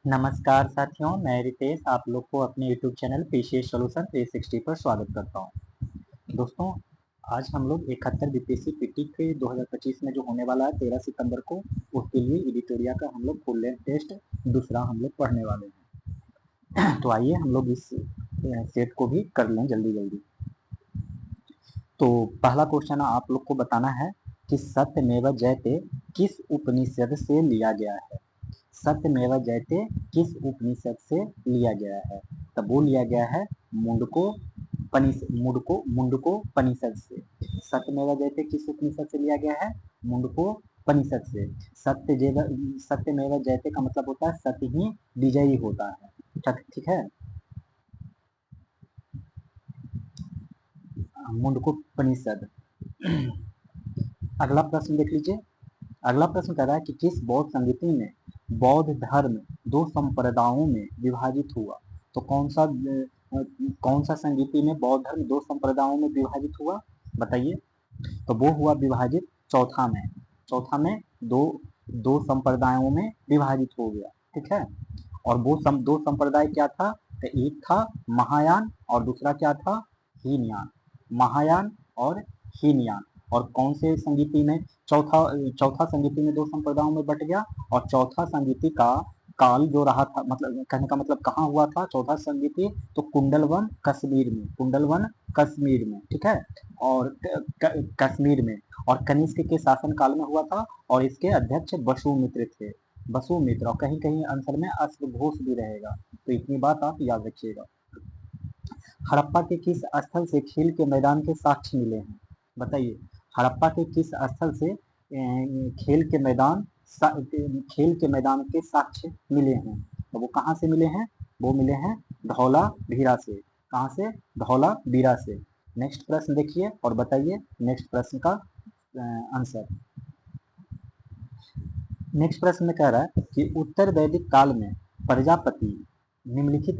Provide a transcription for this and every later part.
नमस्कार साथियों, मैं रितेश आप लोग को अपने YouTube चैनल पीसीएस सॉल्यूशन 360 पर स्वागत करता हूं। दोस्तों, आज हम लोग 71 बीपीएससी पीटी के 2025 में जो होने वाला है 13 सितंबर को, उसके लिए एडिटोरिया का हम लोग फुल लेंथ टेस्ट दूसरा हम लोग पढ़ने वाले हैं। तो आइए हम लोग इस सेट को भी कर लें जल्दी जल्दी। तो पहला क्वेश्चन आप लोग को बताना है कि सत्यमेव जयते किस उपनिषद से लिया गया है। सत्यमेव जयते किस उपनिषद से लिया गया है? तब वो लिया गया है मुंडकोपनिषद से। सत्यमेव जयते किस उपनिषद से लिया गया है? मुंडकोपनिषद से। सत्यमेव जयते का मतलब होता है सत्य ही विजयी होता है। ठीक है, मुंडकोपनिषद। अगला प्रश्न देख लीजिए। अगला प्रश्न कह रहा है कि किस बौद्ध संगीति में बौद्ध धर्म दो संप्रदायों में विभाजित हुआ? तो कौन सा संगीति में बौद्ध धर्म दो संप्रदायों में विभाजित हुआ, बताइए। तो वो हुआ विभाजित चौथा में। चौथा में दो संप्रदायों में विभाजित हो गया। ठीक है, और वो दो संप्रदाय क्या था? तो एक था महायान और दूसरा क्या था? हीनयान। महायान और हीनयान। और कौन से संगीति में चौथा संगीति में दो संप्रदायों में बट गया? और चौथा संगीति का काल जो रहा था, मतलब कहने का मतलब कहाँ हुआ था चौथा संगीति? तो कुंडलवन कश्मीर में। कुंडलवन कश्मीर में, ठीक है, और कश्मीर में, और कनिष्क के शासन काल में हुआ था। और इसके अध्यक्ष वसुमित्र थे। वसुमित्र, और कहीं कहीं आंसर में अश्वघोष भी रहेगा, तो इतनी बात आप याद रखिएगा। हड़प्पा के किस स्थल से खेल के मैदान के साक्ष्य मिले हैं? बताइए, हड़प्पा के किस स्थल से खेल के मैदान के साक्ष्य मिले हैं? तो वो कहाँ से मिले हैं? वो मिले हैं धौला वीरा से। कहाँ से? धौला वीरा से। नेक्स्ट प्रश्न देखिए और बताइए नेक्स्ट प्रश्न का आंसर। नेक्स्ट प्रश्न में कह रहा है कि उत्तर वैदिक काल में प्रजापति निम्नलिखित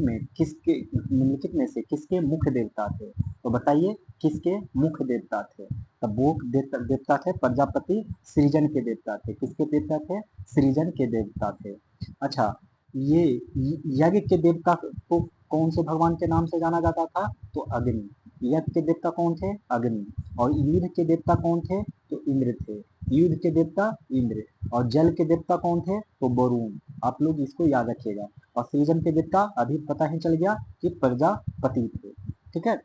में से किसके मुख्य देवता थे? तो बताइए किसके मुख्य देवता थे? तब वो देवता थे प्रजापति, सृजन के देवता थे। किसके देवता थे? सृजन के देवता थे। अच्छा, ये यज्ञ के देवता को कौन से भगवान के नाम से जाना जाता था? तो अग्नि। यज्ञ के देवता कौन थे? अग्नि। और युद्ध के देवता कौन थे? तो इंद्र थे। युद्ध के देवता इंद्र। और जल के देवता कौन थे? तो वरुण। आप लोग इसको याद रखिएगा। और सृजन के देवता अभी पता ही चल गया कि प्रजापति थे। ठीक है,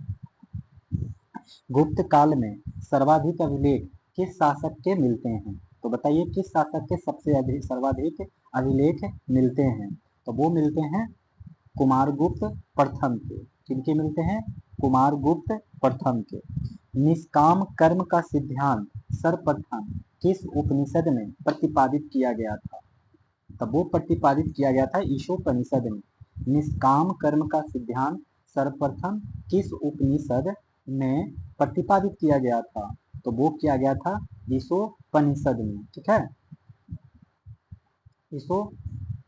गुप्त काल में सर्वाधिक अभिलेख किस शासक के मिलते हैं? तो बताइए किस शासक के सबसे अधिक सर्वाधिक अभिलेख मिलते हैं? तो वो मिलते हैं कुमारगुप्त प्रथम के। किनके मिलते हैं? कुमारगुप्त प्रथम के। निष्काम कर्म का सिद्धांत सर्वप्रथम किस उपनिषद में प्रतिपादित किया गया था? तब वो प्रतिपादित किया गया था ईशोपनिषद में। निष्काम कर्म का सिद्धांत सर्वप्रथम किस उपनिषद में प्रतिपादित किया गया था? तो वो किया गया था ईशोपनिषद में। ठीक है,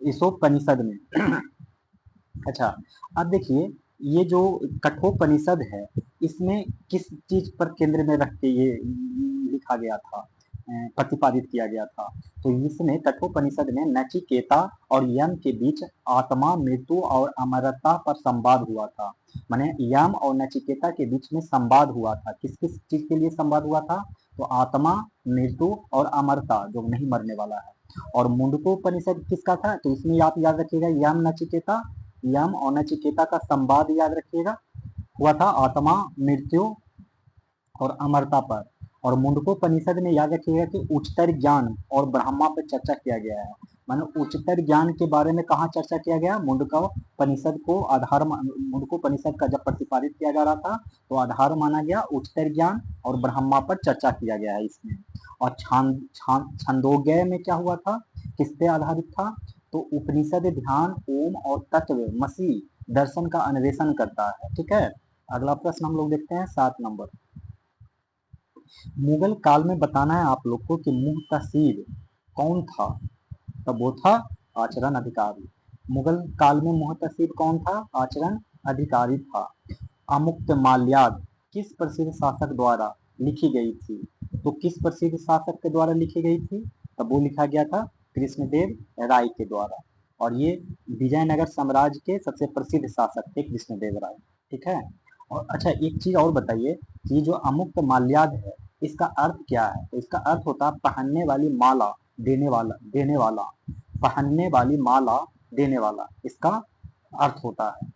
ईशोपनिषद में। अच्छा, अब देखिए ये जो कठोपनिषद है इसमें किस चीज पर केंद्र में रख के ये लिखा गया था, प्रतिपादित किया गया था? तो इसमें कठोपनिषद में नचिकेता और यम के बीच आत्मा, मृत्यु और अमरता पर संवाद हुआ था। माने यम और नचिकेता के बीच में संवाद हुआ था। किस किस चीज के लिए संवाद हुआ था? तो आत्मा, मृत्यु और अमरता, जो नहीं मरने वाला है। और मुंडकोपनिषद किसका था? तो इसमें आप याद रखिएगा यम नचिकेता, यम और नचिकेता का संवाद याद रखिएगा, हुआ था आत्मा, मृत्यु और अमरता पर। और मुंडकोपनिषद में याद रखिएगा कि उच्चतर ज्ञान और ब्रह्मा पर चर्चा किया गया है। मानो उच्चतर ज्ञान के बारे में कहाँ चर्चा किया गया? मुंडकोपनिषद को आधार, मुंडकोपनिषद का जब प्रतिपादित किया जा रहा था तो आधार माना गया उच्चतर ज्ञान और ब्रह्मा पर चर्चा किया गया है इसमें। और छंदोग्य में क्या हुआ था? किस पे आधारित था? तो उपनिषद ध्यान, ओम और तत्व मसी दर्शन का अन्वेषण करता है। ठीक है, अगला प्रश्न हम लोग देखते हैं 7 नंबर। मुगल काल में बताना है आप लोग को कि मुहतसिब कौन था? तब वो था आचरण अधिकारी। मुगल काल में मुहतसिब कौन था? आचरण अधिकारी था। अमुक्त माल्याद किस प्रसिद्ध शासक द्वारा लिखी गई थी? तो किस प्रसिद्ध शासक के द्वारा लिखी गई थी? तब वो लिखा गया था कृष्णदेव राय के द्वारा। और ये विजयनगर साम्राज्य के सबसे प्रसिद्ध शासक थे कृष्णदेवराय। ठीक है। और अच्छा एक चीज और बताइए कि जो अमुक्त माल्याद है इसका अर्थ क्या है? तो इसका अर्थ होता है पहनने वाली माला, देने वाला, पहनने वाली माला देने वाला, इसका अर्थ होता है।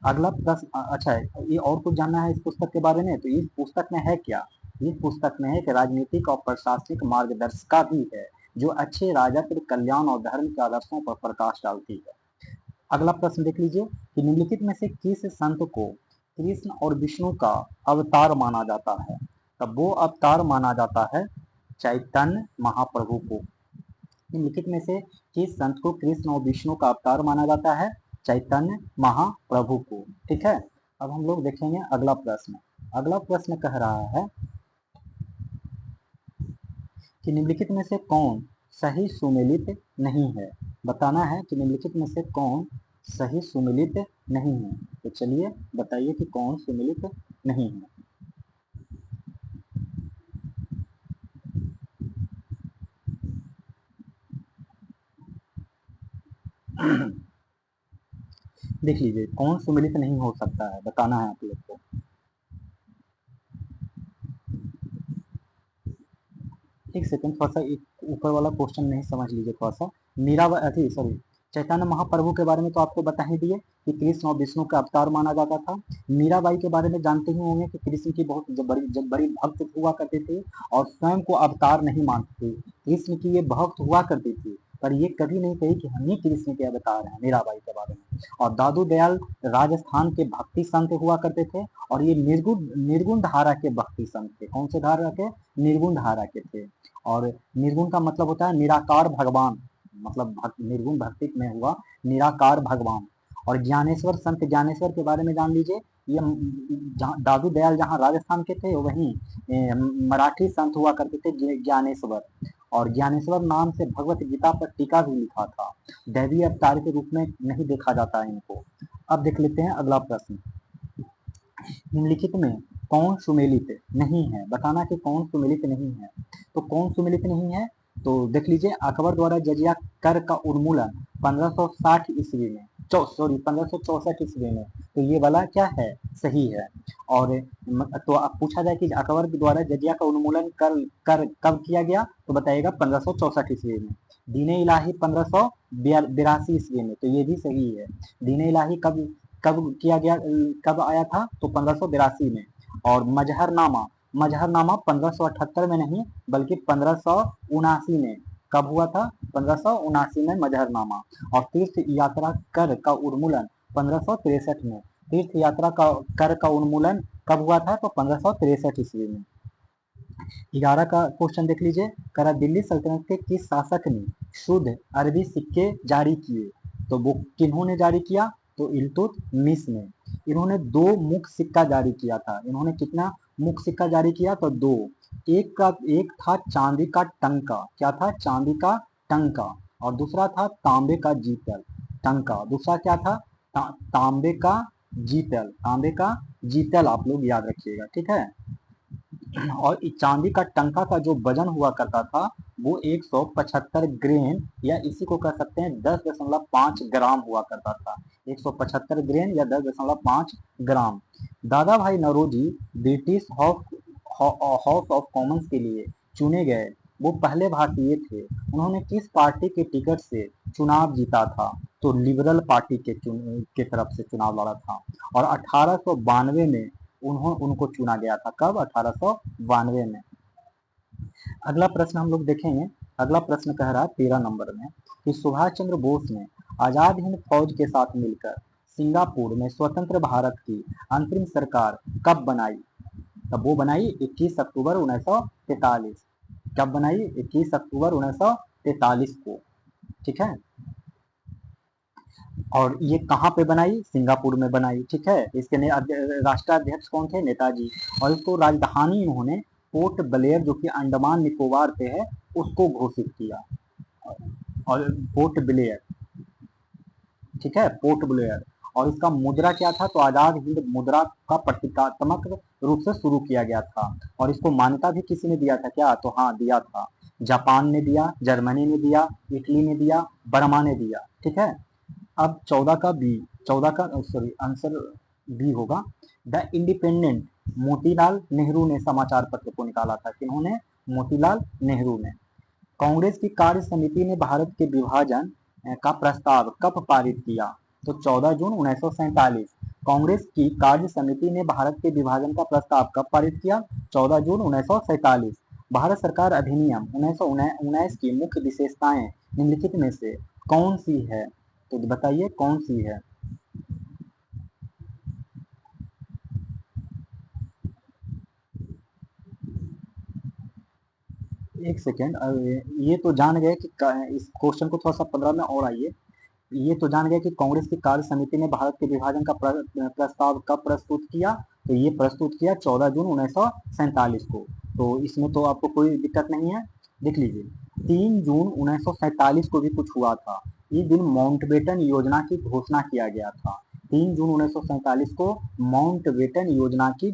अगला प्रश्न अच्छा है, ये और कुछ जानना है इस पुस्तक के बारे में? तो इस पुस्तक में है क्या? इस पुस्तक में है कि राजनीतिक और प्रशासनिक मार्गदर्शिका भी है जो अच्छे राजत्व, कल्याण और धर्म के आदर्शों पर प्रकाश डालती है। अगला प्रश्न देख लीजिए कि निम्नलिखित में से किस संत को कृष्ण और विष्णु का अवतार माना जाता है? तब वो अवतार माना जाता है चैतन्य महाप्रभु को। निम्नलिखित में से किस संत को कृष्ण और विष्णु का अवतार माना जाता है? चैतन्य महाप्रभु को। ठीक है। अब हम लोग देखेंगे अगला प्रश्न। अगला प्रश्न कह रहा है कि निम्नलिखित में से कौन सही सुमेलित नहीं है? बताना है कि निम्नलिखित में से कौन सही सुमेलित नहीं है। तो चलिए बताइए कि कौन सुमेलित नहीं है। देख लीजिए कौन सुमेलित नहीं हो सकता है, बताना है आप लोग को। एक सेकंड, थोड़ा सा ऊपर वाला क्वेश्चन नहीं समझ लीजिए थोड़ा सा। मीराबाई, सॉरी, चैतन्य महाप्रभु के बारे में तो आपको बता ही दिए कि कृष्ण और विष्णु का अवतार माना जाता था। मीराबाई के बारे में जानते ही होंगे कि कृष्ण की बहुत बड़ी भक्त हुआ करती थी और स्वयं को अवतार नहीं मानती थी। कृष्ण की ये भक्त हुआ करती थी पर ये कभी नहीं कही कि हम ही कृष्ण के अवतार हैं, मीराबाई के बारे में। और दादू दयाल राजस्थान के भक्ति संत हुआ करते थे और ये निर्गुण निर्गुण धारा के भक्ति संत थे। कौन से धारा के? निर्गुण धारा के थे। और निर्गुण का मतलब होता है निराकार भगवान, मतलब निर्गुण भक्ति में हुआ निराकार भगवान। और ज्ञानेश्वर, संत ज्ञानेश्वर के बारे में जान लीजिए। ये दादू दयाल जहाँ राजस्थान के थे वहीं मराठी संत हुआ करते थे ज्ञानेश्वर। और ज्ञानेश्वर नाम से भगवत गीता पर टीका भी लिखा था। दैवीय अवतार के रूप में नहीं देखा जाता है इनको। अब देख लेते हैं अगला प्रश्न। निम्नलिखित में कौन सुमेलित नहीं है? बताना कि कौन सुमेलित नहीं है। तो कौन सुमेलित नहीं है? तो देख लीजिए अकबर द्वारा जजिया कर का उन्मूलन 1560 ईस्वी में, सॉरी 1564 ईस्वी में। तो ये वाला क्या है? सही है। और तो अब पूछा जाए कि अकबर द्वारा जजिया का उन्मूलन कर कर कब किया गया? तो बताइएगा 1564 ईस्वी में। दीने इलाही 1582 ईस्वी में। तो ये भी सही है। दीने इलाही कब कब किया गया, कब आया था? तो 1582 में। और मजहरनामा 1578 में नहीं बल्कि 1579 में। कब हुआ था? 1579 में मजहरनामा। और तीर्थ यात्रा कर का उन्मूलन 1563 में। तीर्थ यात्रा का कर का उन्मूलन कब हुआ था? तो 1563 ईस्वी में। 11 का क्वेश्चन देख लीजिए। करा दिल्ली सल्तनत के किस शासक ने शुद्ध अरबी सिक्के जारी किए? तो वो किन्होंने जारी किया? तो इल्तुतमिश ने। इन्होंने 2 मुख सिक्का जारी किया था। इन्होंने कितना मुख सिक्का जारी किया? तो 2। एक था चांदी का टंका। क्या था? चांदी का टंका। और दूसरा था तांबे का जीतल टंका। दूसरा क्या था? तांबे का जीतल। तांबे का जीतल आप लोग याद रखिएगा। ठीक है। और चांदी का टंका का जो वजन हुआ करता था वो 175 ग्रेन या इसी को कह सकते हैं 10.5 ग्राम हुआ करता था। 175 ग्रेन या 10.5 gram. Dadabhai Naoroji British House of Commons के लिए चुने गए वो पहले भारतीय थे। उन्होंने किस पार्टी के टिकट से चुनाव जीता था? तो लिबरल पार्टी के तरफ से चुनाव लड़ा था। और 1892 में उनको चुना गया था। कब? 1892 में। अगला प्रश्न हम लोग देखेंगे। अगला प्रश्न कह रहा है 13 नंबर में कि सुभाष चंद्र बोस ने आजाद हिंद फौज के साथ मिलकर सिंगापुर में स्वतंत्र भारत की अंतरिम सरकार कब बनाई? तब वो बनाई 21 अक्टूबर 1943। कब बनाई? 21 अक्टूबर 1943 को। ठीक है। और ये कहाँ पे बनाई? सिंगापुर में बनाई। ठीक है। इसके राष्ट्राध्यक्ष कौन थे? नेताजी। और इसको राजधानी इन्होंने पोर्ट ब्लेयर जो कि अंडमान निकोबार पे है उसको घोषित किया। और पोर्ट ब्लेयर, ठीक है, पोर्ट ब्लेयर। और इसका मुद्रा क्या था? तो आजाद हिंद मुद्रा का प्रतीकात्मक रूप से शुरू किया गया था। और इसको मान्यता भी किसी ने दिया था क्या? तो हाँ दिया था। जापान ने दिया, जर्मनी ने दिया, इटली ने दिया, बर्मा ने दिया। ठीक है, अब 14 का बी, 14 का सॉरी आंसर बी होगा। द इंडिपेंडेंट, मोतीलाल नेहरू ने समाचार पत्र को निकाला था। किन्होंने? मोतीलाल नेहरू ने। कांग्रेस की कार्य समिति ने भारत के विभाजन का प्रस्ताव कब पारित किया? तो 14 जून 1947। कांग्रेस की कार्य समिति ने भारत के विभाजन का प्रस्ताव कब पारित किया? 14 जून 1947। भारत सरकार अधिनियम 1919 की मुख्य विशेषताएं निम्नलिखित में से कौन सी है? तो बताइए कौन सी है? एक सेकेंड, ये तो जान गए कि इस क्वेश्चन को थोड़ा सा 15 में और आइए। ये तो जान गए कि कांग्रेस की कार्य समिति ने भारत के विभाजन का प्रस्ताव कब प्रस्तुत किया? तो ये प्रस्तुत किया 14 जून 1947 को। तो इसमें तो आपको कोई दिक्कत नहीं है। देख लीजिए, 3 जून 1947 को भी कुछ हुआ था। इस दिन माउंटबेटन योजना की घोषणा किया गया था। 3 जून 1947 को माउंटबेटन योजना की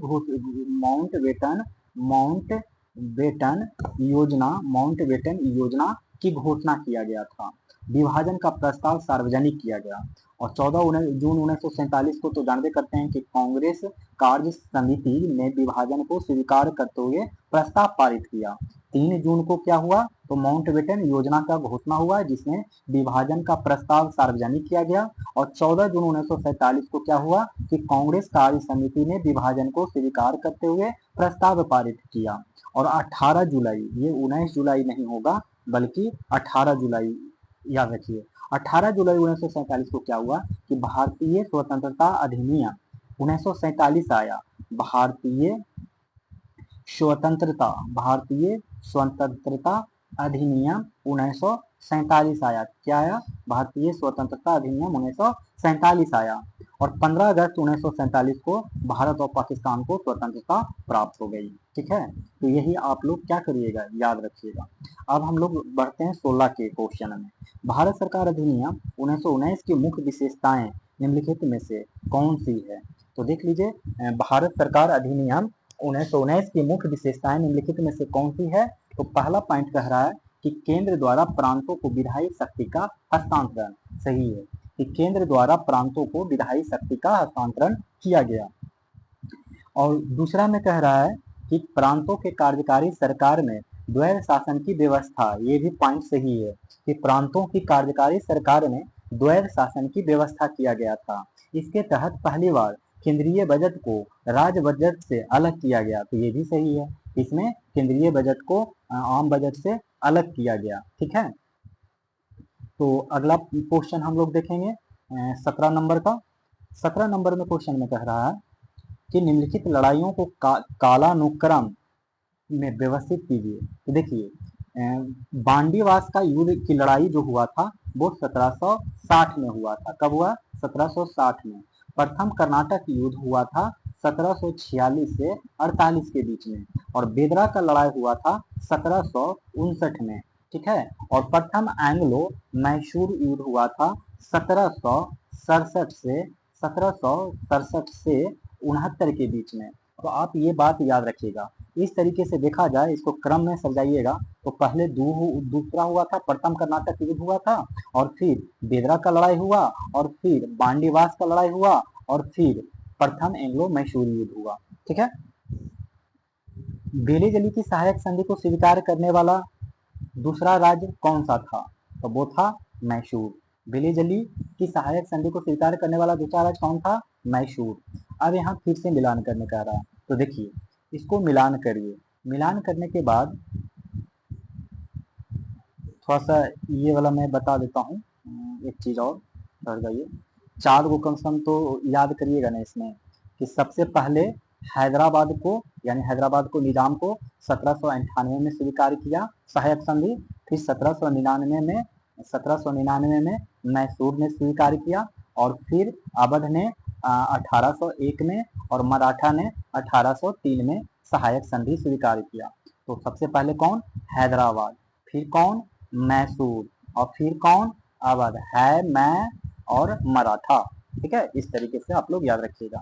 माउंटबेटन योजना की घोषणा किया गया था। विभाजन का प्रस्ताव सार्वजनिक किया गया। और 14 जून 1947 को तो जानते करते हैं कि कांग्रेस कार्य समिति ने विभाजन को स्वीकार करते हुए प्रस्ताव पारित किया। 3 जून को क्या हुआ? तो माउंटबेटन योजना का घोषणा हुआ, जिसमें विभाजन का प्रस्ताव सार्वजनिक किया गया। और 14 जून 1947 को क्या हुआ कि कांग्रेस कार्य समिति ने विभाजन को स्वीकार करते हुए प्रस्ताव पारित किया। और 18 जुलाई, ये 19 जुलाई नहीं होगा बल्कि 18 जुलाई, याद रखिए। 18 जुलाई 1947 को क्या हुआ कि भारतीय स्वतंत्रता अधिनियम 1947 आया। भारतीय स्वतंत्रता अधिनियम 1947 आया। क्या आया? भारतीय स्वतंत्रता अधिनियम 1947 आया। और 15 अगस्त 1947 को भारत और पाकिस्तान को स्वतंत्रता प्राप्त हो गई। ठीक है, तो यही आप लोग क्या करिएगा, याद रखिएगा। अब हम लोग बढ़ते हैं 16 के क्वेश्चन में। भारत सरकार अधिनियम 1919 की मुख्य विशेषताएं निम्नलिखित में से कौन सी है? तो देख लीजिए, भारत सरकार अधिनियम 1919 की मुख्य विशेषताएं निम्नलिखित में से कौन सी है? तो पहला पॉइंट कह रहा है कि केंद्र द्वारा प्रांतों को विधायी शक्ति का हस्तांतरण। सही है कि केंद्र द्वारा प्रांतों को विधायी शक्ति का हस्तांतरण किया गया। और दूसरा में कह रहा है कि प्रांतों के कार्यकारी सरकार में द्वैध शासन की व्यवस्था। ये भी पॉइंट सही है कि प्रांतों की कार्यकारी सरकार में द्वैध शासन की व्यवस्था किया गया था। इसके तहत पहली बार केंद्रीय बजट को राज्य बजट से अलग किया गया। तो ये भी सही है, इसमें केंद्रीय बजट को आम बजट से अलग किया गया। ठीक है, तो अगला क्वेश्चन हम लोग देखेंगे 17 नंबर का। 17 नंबर में क्वेश्चन में कह रहा है कि निम्नलिखित लड़ाइयों को कालानुक्रम में व्यवस्थित कीजिए। तो देखिए, बांडीवास का युद्ध की लड़ाई जो हुआ था वो 1760 में हुआ था। कब हुआ? 1760 में। प्रथम कर्नाटक युद्ध हुआ था 1746 से 48 के बीच में। और बेदरा का लड़ाई हुआ था 1759 में। ठीक है, और प्रथम एंग्लो मैसूर युद्ध हुआ था 1767 से 69 के बीच में। तो आप ये बात याद रखिएगा। इस तरीके से देखा जाए, इसको क्रम में सजाइएगा तो पहले दूसरा हुआ था, प्रथम कर्नाटक युद्ध हुआ था, और फिर बेदरा का लड़ाई हुआ, और फिर बांडीवास का लड़ाई हुआ, और फिर प्रथम एंग्लो मैसूर युद्ध हुआ। ठीक है, बेलीजली की सहायक संधि को स्वीकार करने वाला दूसरा राज्य कौन सा था? तो वो था मैसूर। बेलीजली की सहायक संधि को स्वीकार करने वाला दूसरा राज्य कौन था? मैसूर। अब यहाँ फिर से मिलान करने का रहा। तो देखिए, इसको मिलान करिए। मिलान करने के बाद थोड़ा सा ये वाला मैं बता देता हूँ, एक चीज और रह जाइए। 4 को कम से कम तो याद करिएगा ना इसमें, कि सबसे पहले हैदराबाद को, यानी हैदराबाद को निजाम को 1798 में स्वीकार किया सहायक संधि। फिर 1799 में मैसूर ने स्वीकार किया, और फिर अवध ने 1801 में, और मराठा ने 1803 में सहायक संधि स्वीकार किया। तो सबसे पहले कौन? हैदराबाद, फिर कौन? मैसूर, और फिर कौन? अवध। है, मैं और मराठा। ठीक है, इस तरीके से आप लोग याद रखिएगा।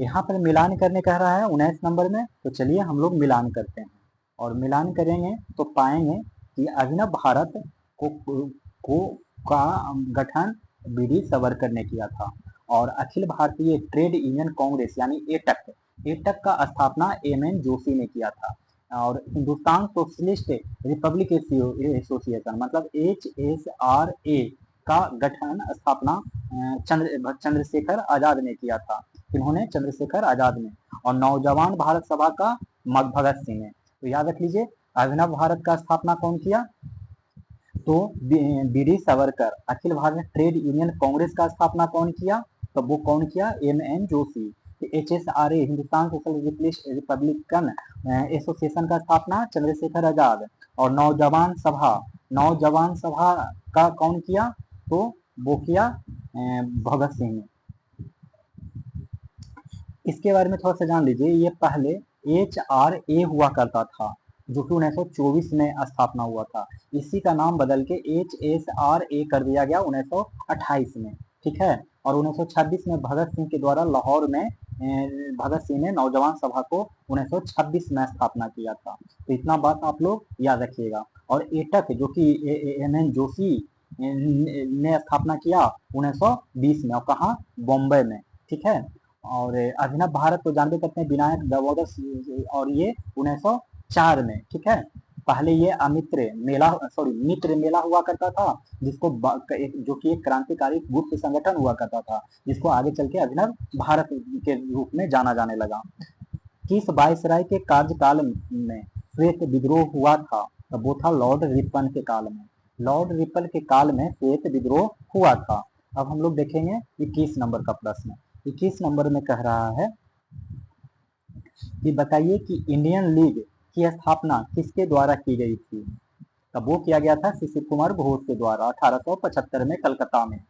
यहाँ पर मिलान करने कह रहा है 19 नंबर में, तो चलिए हम लोग मिलान करते हैं। और मिलान करेंगे तो पाएंगे कि अभिनव भारत को का गठन वीडी सावरकर ने किया था और अखिल भारतीय ट्रेड यूनियन कांग्रेस यानी एटक एटक का स्थापना एम एन जोशी ने किया था और हिंदुस्तान सोशलिस्ट रिपब्लिक एसोसिएशन मतलब HSRA का गठन स्थापना चंद्रशेखर आजाद ने किया था। इन्होंने चंद्रशेखर आजाद ने और नौजवान भारत सभा का भगत सिंह ने। तो याद रख लीजिए अभिनव भारत का स्थापना कौन किया तो VD Savarkar. Akhil Bharatiya trade union Congress का स्थापना कौन किया तो वो कौन किया M N Joshi. HSRA Hindustan social republican association का स्थापना चंद्रशेखर आजाद और नौजवान सभा का कौन किया तो वो किया भगत सिंह ने। इसके बारे में थोड़ा सा जान लीजिए ये पहले HRA हुआ करता था जो कि 1924 में स्थापना हुआ था। इसी का नाम बदल के HSRA कर दिया गया 1928 में। ठीक है और 1926 में भगत सिंह के द्वारा लाहौर में भगत सिंह ने नौजवान सभा को 1926 में स्थापना किया था। तो इतना बात आप लोग याद रखिएगा। और एटक जो कि एम एन जोशी ने स्थापना किया 1920 में और कहा बॉम्बे में। ठीक है और अभिनव भारत तो जानते करते हैं विनायक दामोदर और ये 1904 में। ठीक है पहले ये मित्र मेला हुआ करता था जिसको जो कि एक क्रांतिकारी गुप्त संगठन हुआ करता था जिसको आगे चल के अभिनव भारत के रूप में जाना जाने लगा। किस वायसराय के कार्यकाल में श्वेत विद्रोह हुआ था तो वो था लॉर्ड रिपन के काल में। लॉर्ड रिपन के काल में श्वेत विद्रोह हुआ था। अब हम लोग देखेंगे 21 नंबर का प्रश्न। 21 नंबर में कह रहा है कि बताइए कि इंडियन लीग की स्थापना किसके द्वारा की गई थी तब वो किया गया था शिशिर कुमार घोष के द्वारा 1875 में कलकत्ता में।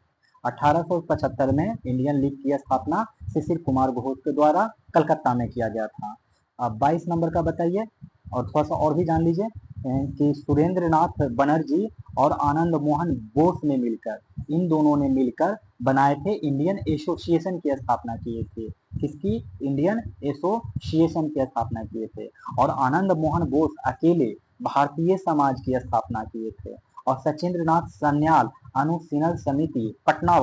1875 में इंडियन लीग की स्थापना शिशिर कुमार घोष के द्वारा कलकत्ता में किया गया था। अब 22 नंबर का बताइए और थोड़ा सा और भी जान लीजिए कि सुरेंद्र नाथ बनर्जी और आनंद मोहन बोस ने मिलकर इन दोनों ने मिलकर बनाए थे इंडियन एसोसिएशन की स्थापना किए थे। किसकी इंडियन एसोसिएशन की स्थापना किए थे और आनंद मोहन बोस अकेले भारतीय समाज की स्थापना किए थे और सचिंद्र नाथ सन्याल अनुशीलन समिति पटना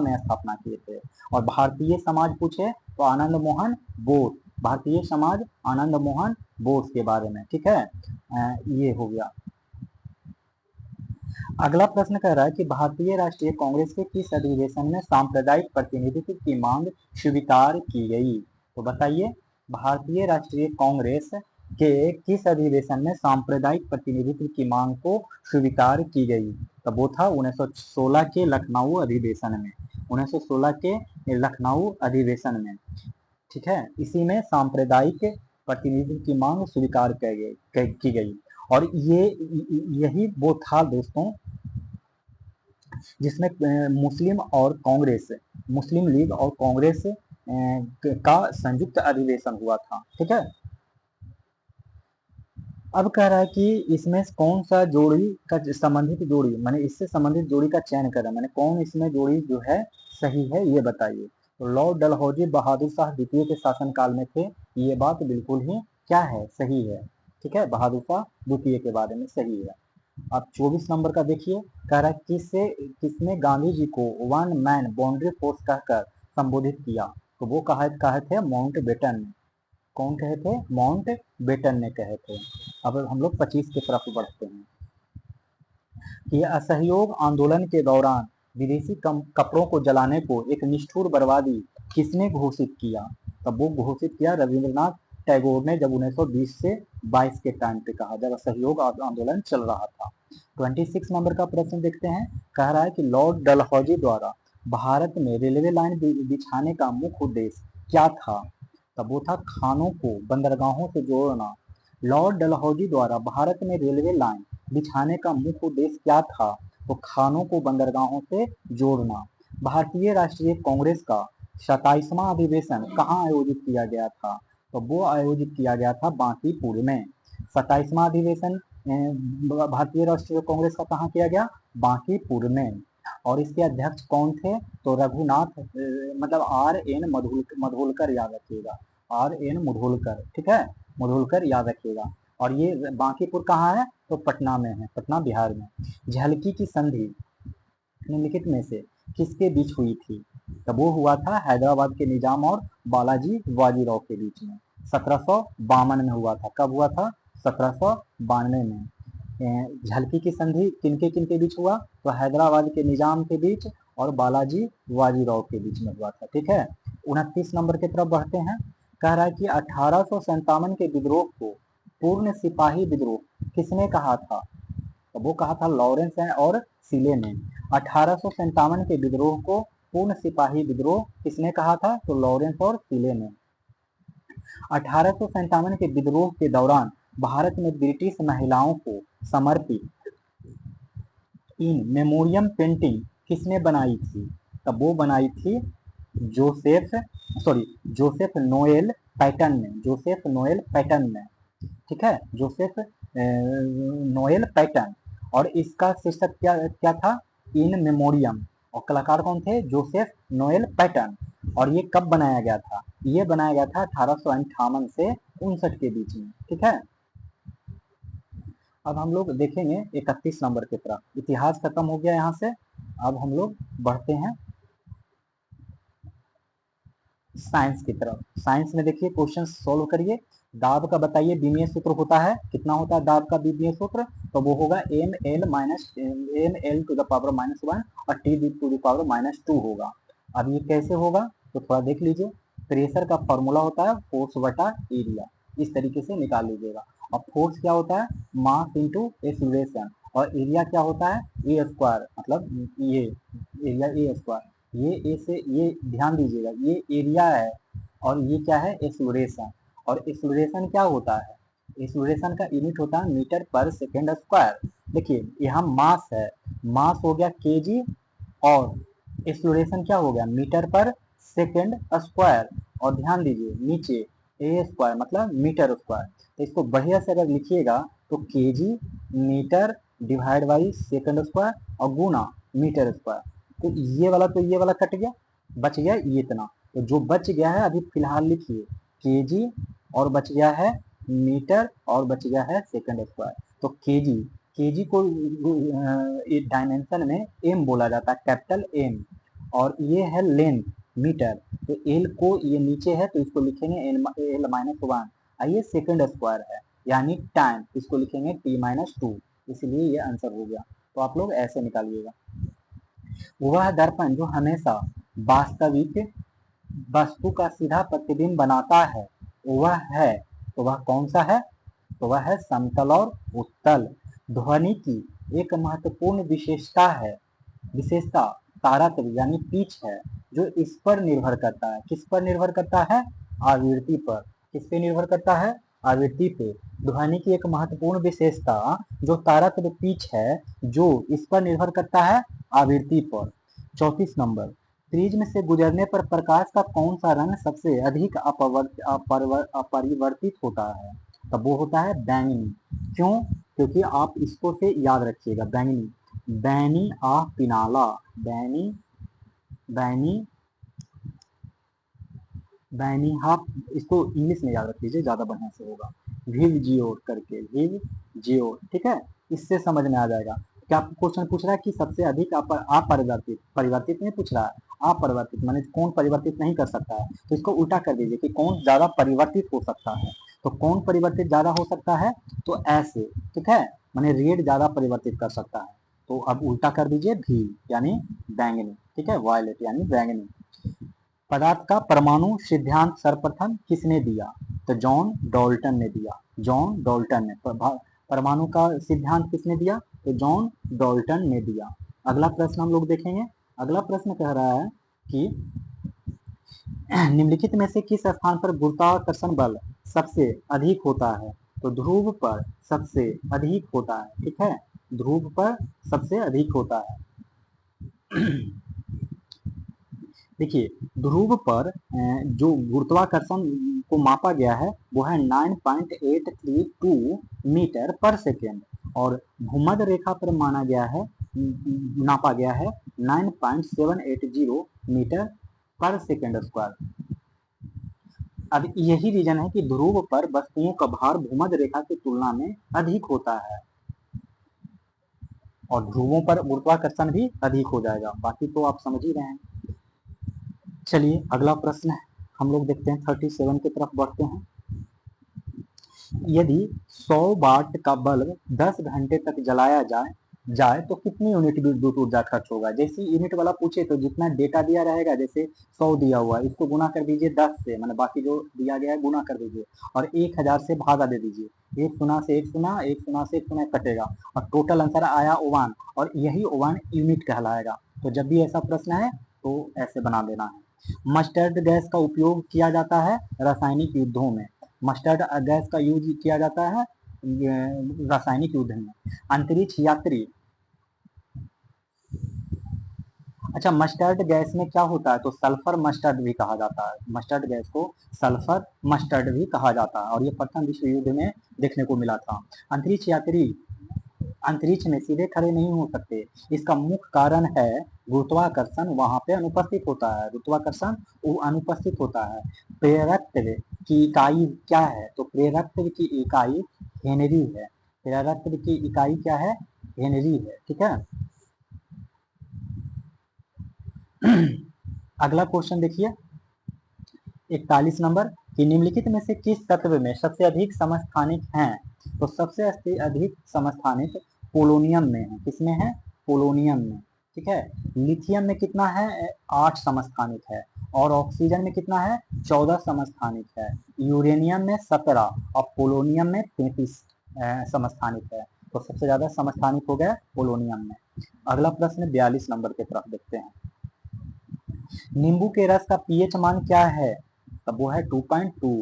में स्थापना किए थे। और भारतीय समाज पूछे तो आनंद मोहन बोस भारतीय समाज आनंद मोहन बोस के बारे में। ठीक है ये हो गया। अगला प्रश्न कह रहा है कि भारतीय राष्ट्रीय कांग्रेस के किस अधिवेशन में सांप्रदायिक प्रतिनिधित्व की मांग स्वीकार की गई तो बताइए भारतीय राष्ट्रीय कांग्रेस के किस अधिवेशन में सांप्रदायिक प्रतिनिधित्व की मांग को स्वीकार की गई तो वो था 1916 के लखनऊ अधिवेशन में। 1916 के लखनऊ अधिवेशन में। ठीक है इसी में सांप्रदायिक प्रतिनिधित्व की मांग स्वीकार की गई और यही वो था दोस्तों जिसमें मुस्लिम लीग और कांग्रेस का संयुक्त अधिवेशन हुआ था। ठीक है अब कह रहा है कि इसमें कौन सा जोड़ी का संबंधित जोड़ी माने इससे संबंधित जोड़ी का चयन करें माने कौन इसमें जोड़ी जो है सही है ये बताइए। तो लॉर्ड डलहौजी बहादुर शाह द्वितीय के शासनकाल में थे ये बात बिल्कुल ही क्या है सही है। ठीक है बहादुर शाह द्वितीय के बारे में सही है। अब 24 नंबर का देखिए कह रहा है किसने गांधी जी को वन मैन बाउंड्री फोर्स कहकर संबोधित किया तो वो कहे थे माउंटबेटन ने। कौन कहे थे माउंटबेटन ने कहे थे। अब हम लोग 25 की तरफ बढ़ते हैं कि असहयोग आंदोलन के दौरान विदेशी कपड़ों को जलाने को एक निष्ठुर बर्बादी किसने घोषित किया तब वो घोषित किया रविंद्रनाथ टैगोर ने जब 1920 से 22 के टाइम पे कहा जब असहयोग आंदोलन चल रहा था। 26 नंबर का प्रश्न देखते हैं कह रहा है कि लॉर्ड डलहौजी द्वारा भारत में रेलवे लाइन बिछाने का मुख्य उद्देश्य क्या था तब वो था खानों को बंदरगाहों से जोड़ना। लॉर्ड डलहौजी द्वारा भारत में रेलवे लाइन बिछाने का मुख्य उद्देश्य क्या था तो खानों को बंदरगाहों से जोड़ना। भारतीय राष्ट्रीय कांग्रेस का 27वां अधिवेशन कहाँ आयोजित किया गया था तो वो आयोजित किया गया था बांकीपुर में। 27वां अधिवेशन भारतीय राष्ट्रीय कांग्रेस का कहाँ किया गया बांकीपुर में। और इसके अध्यक्ष कौन थे तो रघुनाथ मतलब RN मधुलकर याद रखिएगा RN मुधोलकर, ठीक है, मुधोलकर याद रखिएगा। और ये बांकीपुर कहाँ है, तो पटना में है, पटना बिहार में। झलकी की संधि निम्नलिखित में से किसके बीच हुई थी, तब वो हुआ था हैदराबाद के निजाम और बालाजी बाजीराव के बीच में, 1752 में हुआ था। कब हुआ था, 1792 में। झलकी की संधि किनके किनके बीच हुआ, तो हैदराबाद के निजाम के बीच और बालाजी बाजीराव के बीच में हुआ था, ठीक है। 29 नंबर की तरफ बढ़ते हैं। कह रहा है कि 1857 के विद्रोह को पूर्ण सिपाही विद्रोह किसने कहा था, तो वो कहा था लॉरेंस और सीले ने। 1857 के विद्रोह को पूर्ण सिपाही विद्रोह किसने कहा था, तो लॉरेंस और सीले ने। 1857 के विद्रोह के दौरान भारत में ब्रिटिश महिलाओं को समर्पित इन मेमोरियम पेंटिंग किसने बनाई थी, तब वो बनाई थी जोसेफ नोएल पैटर्न ने, जोसेफ नोएल पैटर्न ने, ठीक है, जोसेफ नोएल पैटर्न। और इसका शीर्षक क्या क्या था, इन मेमोरियम, और कलाकार कौन थे, जोसेफ नोएल पैटर्न। और ये कब बनाया गया था, ये बनाया गया था 1858 से 59 के बीच में, ठीक है। अब हम लोग देखेंगे 31 नंबर की तरफ। इतिहास खत्म हो गया यहाँ से। अब हम लोग बढ़ते हैं साइंस की तरफ। साइंस में देखिए क्वेश्चन सोल्व करिए। दाब का बताइए विमीय सूत्र होता है, कितना होता है दाब का विमीय सूत्र, तो वो होगा ml टू द पावर -1 और t टू द पावर -2 होगा। अब ये कैसे होगा, तो थोड़ा देख लीजिए। प्रेशर का फॉर्मूला होता है फोर्स बटा एरिया, इस तरीके से निकाल लीजिएगा। और फोर्स क्या होता है, मास इंटू एक्सीलरेशन, और एरिया क्या होता है, ए स्क्वायर, मतलब ये एरिया ए स्क्वायर। ये ए से ये ध्यान दीजिएगा, ये एरिया है और ये क्या है, एक्सीलरेशन। और एक्सीलरेशन क्या होता है, एक्सीलरेशन का यूनिट होता है मीटर पर सेकेंड स्क्वायर। देखिए यहाँ मास है, मास हो गया केजी, और एक्सीलरेशन क्या हो गया, मीटर पर सेकेंड स्क्वायर। और ध्यान दीजिए नीचे ए स्क्वायर मतलब मीटर स्क्वायर। तो इसको बढ़िया से अगर लिखिएगा तो KG metre divide by second square और गुना मीटर स्क्वायर। तो ये वाला कट गया, बच गया ये इतना। तो जो बच गया है अभी फिलहाल लिखिए केजी, और बच गया है मीटर, और बच गया है सेकंड स्क्वायर। तो केजी, केजी को डायमेंशन में एम बोला जाता है, कैपिटल एम। और ये है लेंथ मीटर, तो एल को ये नीचे है तो इसको लिखेंगे L-1। आइए सेकंड स्क्वायर है यानी टाइम, इसको लिखेंगे T-2, इसलिए ये आंसर हो गया। तो आप लोग ऐसे निकालिएगा। वह दर्पण जो हमेशा वास्तविक वस्तु का सीधा प्रतिबिंब बनाता है वह है, तो वह कौन सा है, तो वह है समतल और उत्तल। ध्वनि की एक महत्वपूर्ण विशेषता तारतम्य यानी पिच है, जो इस पर निर्भर करता है, किस पर निर्भर करता है, आवृत्ति पर। किस पे निर्भर करता है, आवृत्ति पे। ध्वनि की एक महत्वपूर्ण विशेषता जो तारतम्य पिच है, जो इस पर निर्भर करता है, आवृत्ति पर। 34 नंबर, प्रिज्म से गुजरने पर प्रकाश का कौन सा रंग सबसे अधिक अपरिवर्तित होता है, तब वो होता है बैंगनी। क्यों, क्योंकि आप इसको से याद रखिएगा, बैंगनी, बैनी आ पिनाला, बैनी बैनी बैनी हाफ, इसको इंग्लिश में याद रख लीजिए, ज्यादा बढ़िया से होगा, विव जियोर करके, विव जियोर, ठीक है, इससे समझ में आ जाएगा। क्या क्वेश्चन पूछ रहा है कि सबसे अधिक अपरिवर्तित, परिवर्तित नहीं पूछ रहा है, अपरिवर्तित माने कौन परिवर्तित नहीं कर सकता है, तो इसको उल्टा कर दीजिए कि कौन ज्यादा परिवर्तित हो सकता है। तो कौन परिवर्तित ज्यादा हो सकता है, तो ऐसे, ठीक है, माने रेड ज्यादा परिवर्तित कर सकता है। तो अब उल्टा कर दीजिए, भी यानी बैंगनी, ठीक है, वायलेट यानी बैंगनी। पदार्थ का परमाणु सिद्धांत सर्वप्रथम किसने दिया, तो जॉन डाल्टन ने दिया, जॉन डाल्टन ने। परमाणु का सिद्धांत किसने दिया, तो जॉन डाल्टन ने दिया। अगला प्रश्न हम लोग देखेंगे। अगला प्रश्न कह रहा है कि निम्नलिखित में से किस स्थान पर गुरुत्वाकर्षण बल सबसे अधिक होता है, तो ध्रुव पर सबसे अधिक होता है, ठीक है, ध्रुव पर सबसे अधिक होता है। देखिए ध्रुव पर जो गुरुत्वाकर्षण को मापा गया है वो है 9.832 मीटर पर सेकेंड, और भूमध्य रेखा पर माना गया है, नापा गया है 9.780 मीटर पर सेकेंड स्क्वायर। अब यही रीजन है कि ध्रुव पर वस्तुओं का भार भूमध्य रेखा की तुलना में अधिक होता है और ध्रुवों पर गुरुत्वाकर्षण भी अधिक हो जाएगा। बाकी तो आप समझ ही रहे हैं। चलिए अगला प्रश्न है, हम लोग देखते हैं 37 की तरफ बढ़ते हैं। यदि 100 वाट का बल्ब 10 घंटे तक जलाया जाए जाए तो कितनी यूनिट विद्युत ऊर्जा खर्च होगा। जैसे यूनिट वाला पूछे तो जितना डेटा दिया रहेगा, जैसे 100 दिया हुआ है, इसको गुना कर दीजिए 10 से, मतलब बाकी जो दिया गया है गुना कर दीजिए और 1000 से भागा दे दीजिए। एक सुना से एक सुना, एक सुना से एक सुना कटेगा और टोटल आंसर आया ओवान, और यही ओवान यूनिट कहलाएगा। तो जब भी ऐसा प्रश्न है तो ऐसे बना देना है। मस्टर्ड गैस का उपयोग किया जाता है रासायनिक युद्धों में। मस्टर्ड गैस का यूज किया जाता है रासायनिक युद्ध में। अंतरिक्ष यात्री, अच्छा मस्टर्ड गैस में क्या होता है, तो सल्फर मस्टर्ड भी कहा जाता है। मस्टर्ड गैस को सल्फर मस्टर्ड भी कहा जाता है और ये प्रथम विश्व युद्ध में देखने को मिला था। अंतरिक्ष यात्री अंतरिक्ष में सीधे खड़े नहीं हो सकते, इसका मुख्य कारण है गुरुत्वाकर्षण वहां पे अनुपस्थित होता है। गुरुत्वाकर्षण वो अनुपस्थित होता है। प्रेरकत्व की इकाई क्या है, तो प्रेरकत्व की इकाई हेनरी है। प्रेरकत्व की इकाई क्या है, हेनरी है। ठीक है। अगला क्वेश्चन देखिए 41 नंबर कि निम्नलिखित में से किस तत्व में सबसे अधिक समस्थानिक हैं। तो सबसे अधिक समस्थानिक पोलोनियम में है। किसमें है, पोलोनियम में। ठीक है। लिथियम में कितना है, 8 समस्थानिक है और ऑक्सीजन में कितना है, 14 समस्थानिक है। यूरेनियम में 17 और पोलोनियम में 33 समस्थानिक है। तो सबसे ज्यादा समस्थानिक हो गया पोलोनियम में। अगला प्रश्न 42 नंबर की तरफ देखते हैं। नींबू के रस का पीएच मान क्या है, तब वो है 2.2।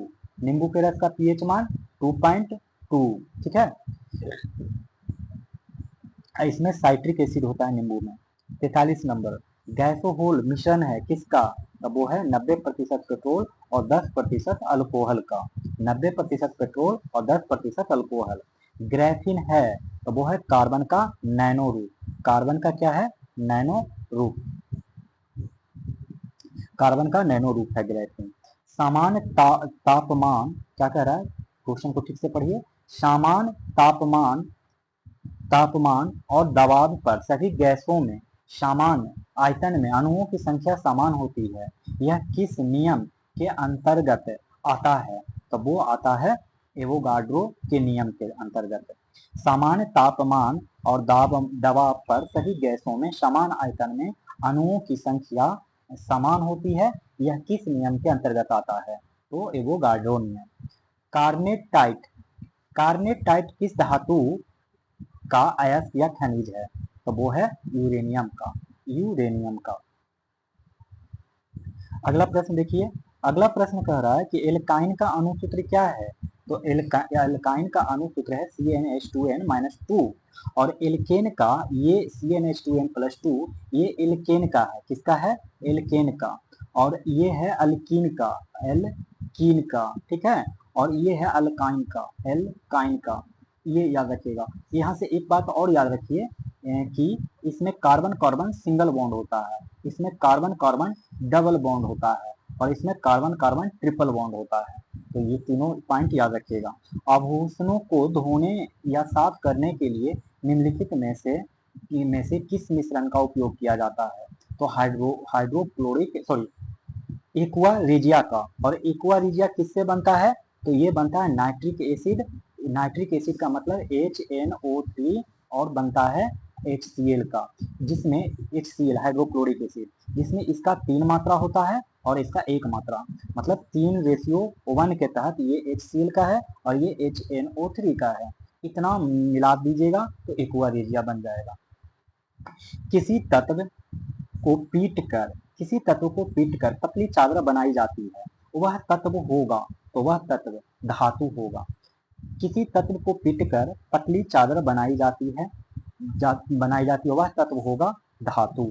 नींबू के रस का पीएच मान 2.2। ठीक है। इसमें साइट्रिक एसिड होता है नींबू में। 43 नंबर गैसोहोल मिश्रण है किसका, तब वो है 90% पेट्रोल और 10% अल्कोहल का। 90% पेट्रोल और 10% अल्कोहल। ग्रेफिन है तो वो है कार्बन का नैनो रूप। कार्बन का क्या है, नैनो रूप। कार्बन का नैनो रूप है ग्रेफिन। समान तापमान क्या कह रहा है, क्वेश्चन को ठीक से पढ़िए। समान तापमान तापमान और दबाव पर सभी गैसों में समान आयतन में अणुओं की संख्या समान होती है। यह किस नियम के अंतर्गत आता है, तो वो आता है एवोगाड्रो के नियम के अंतर्गत। समान तापमान और दबाव पर सभी गैसों में समान आयतन में अणुओं की संख्या समान होती है। यह किस नियम के अंतर्गत आता है, तो एवोगाड्रो नियम। कार्नेटाइट कार्नेटाइट किस धातु का अयस्क या खनिज है, तो वो है यूरेनियम का। यूरेनियम का। अगला प्रश्न देखिए। अगला प्रश्न कह रहा है कि एल्काइन का अणुसूत्र क्या है, तो एल्काइन का अणुसूत्र है CnH2n-2 और एल्केन का ये CnH2n+2 ये एल्केन का है। किसका है, एल्केन का। और ये है अल्कीन का, एल्कीन का। ठीक है। और ये है अल्काइन का, एल्काइन का। ये याद रखिएगा। यहाँ से एक बात और याद रखिए कि इसमें कार्बन कार्बन सिंगल बॉन्ड होता है, इसमें कार्बन कार्बन डबल बॉन्ड होता है और इसमें कार्बन कार्बन ट्रिपल बॉन्ड होता है। तो ये तीनों पॉइंट याद रखिएगा। आभूषणों को धोने या साफ करने के लिए निम्नलिखित में से किस मिश्रण का उपयोग किया जाता है, तो हाइड्रोक्लोरिक एक्वा रिजिया का। और एक्वा रिजिया किससे बनता है, तो ये बनता है नाइट्रिक एसिड। नाइट्रिक एसिड का मतलब HNO3 और बनता है HCl का, जिसमें HCl हाइड्रोक्लोरिक एसिड जिसमें इसका 3 मात्रा होता है और इसका 1 मात्रा, मतलब 3:1 के तहत ये HCl का है और ये HNO3 का है। इतना मिला दीजिएगा तो एक्वा रिजिया बन जाएगा। किसी तत्व को पीट कर किसी तत्व को पीट कर पतली चादर बनाई जाती है, वह तत्व होगा, तो वह तत्व धातु होगा। किसी तत्व को पीटकर पतली चादर बनाई जाती है, वह तत्व होगा धातु।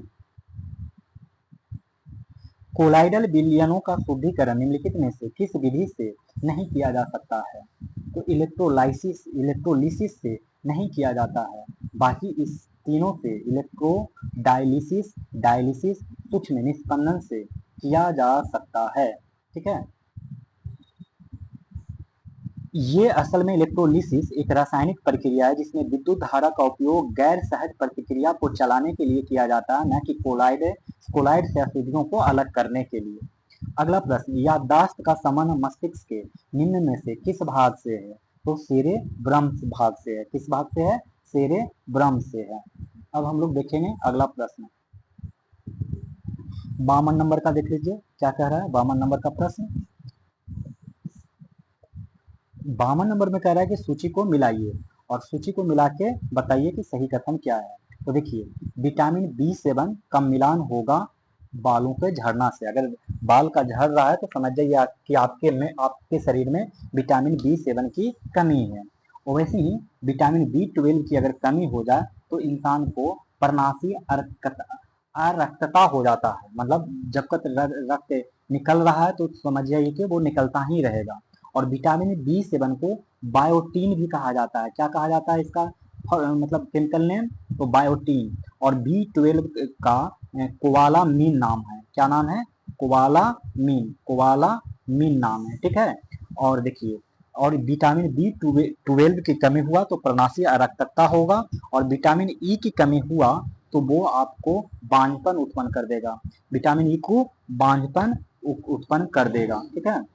कोलाइडल विलयनों का शुद्धिकरण निम्नलिखित में से किस विधि से नहीं किया जा सकता है, तो इलेक्ट्रोलिसिस से नहीं किया जाता है। बाकी इस तीनों से इलेक्ट्रोडायलिसिस डायलिसिस सूक्ष्म निस्पंदन से किया जा सकता है। ठीक है। ये असल में इलेक्ट्रोलिसिस एक रासायनिक प्रक्रिया है जिसमें विद्युत धारा का उपयोग गैर सहज प्रतिक्रिया को चलाने के लिए किया जाता है, न कि कोलाइड से अशुद्धियों को अलग करने के लिए। अगला प्रश्न, याददाश्त का संबंध मस्तिष्क के निम्न में से किस भाग से है? तो सेरेब्रम भाग से है। किस भाग से है? सेरेब्रम से है। अब हम लोग देखेंगे अगला प्रश्न 52 नंबर का, देख लीजिए क्या कह रहा है 52 नंबर का प्रश्न। 52 नंबर में कह रहा है कि सूची को मिलाइए और सूची को मिला के बताइए कि सही कथन क्या है। तो देखिए, विटामिन B7 का मिलान होगा बालों के झड़ना से। अगर बाल का झड़ रहा है तो समझ जाइए कि आपके शरीर में विटामिन B7 की कमी है। और वैसे ही विटामिन B12 की अगर कमी हो जाए तो इंसान को पर्णाशी अरक्तता हो जाता है। मतलब जब तक रक्त निकल रहा है तो समझ जाइए कि वो निकलता ही रहेगा। और विटामिन B7 को बायोटीन भी कहा जाता है। क्या कहा जाता है इसका मतलब केमिकल नेम? तो बायोटीन। और B12 का कोवालामीन नाम है। क्या नाम है? कोवालामीन नाम है। ठीक है। और देखिए, और विटामिन B12 की कमी हुआ तो पर्णाशी अरक्तता होगा, और विटामिन ई की कमी हुआ तो वो आपको बांझपन उत्पन्न कर देगा। विटामिन ई को बांझपन उत्पन्न कर देगा। ठीक है।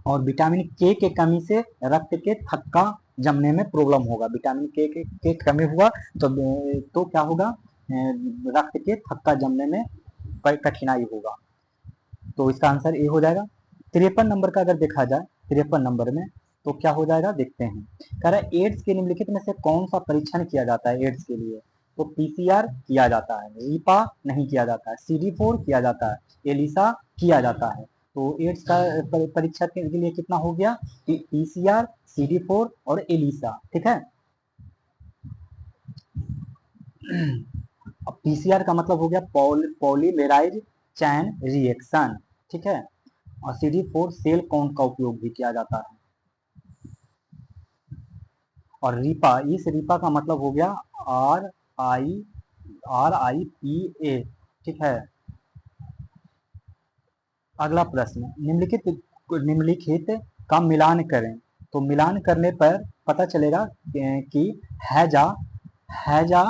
और विटामिन के कमी से रक्त के थक्का जमने में प्रॉब्लम होगा। विटामिन के कमी हुआ तो क्या होगा? रक्त के थक्का जमने में कठिनाई होगा। तो इसका आंसर ए हो जाएगा। 53 नंबर का अगर देखा जाए, 53 नंबर में तो क्या हो जाएगा देखते हैं। कह रहा है एड्स के निम्नलिखित में से कौन सा परीक्षण किया जाता है एड्स के लिए? तो पीसीआर किया जाता है, रीपा नहीं किया जाता है, CD4 किया जाता है, एलिसा किया जाता है। तो एड्स का परीक्षण के लिए कितना हो गया? पीसीआर, CD4 और एलिसा। ठीक है। अब पीसीआर का मतलब हो गया पॉलीमेराइज चैन रिएक्शन। ठीक है। और CD4 सेल काउंट का उपयोग भी किया जाता है। और रीपा, इस रीपा का मतलब हो गया आई RIPA। ठीक है। अगला प्रश्न, निम्नलिखित का मिलान करें। तो मिलान करने पर पता चलेगा कि हैजा हैजा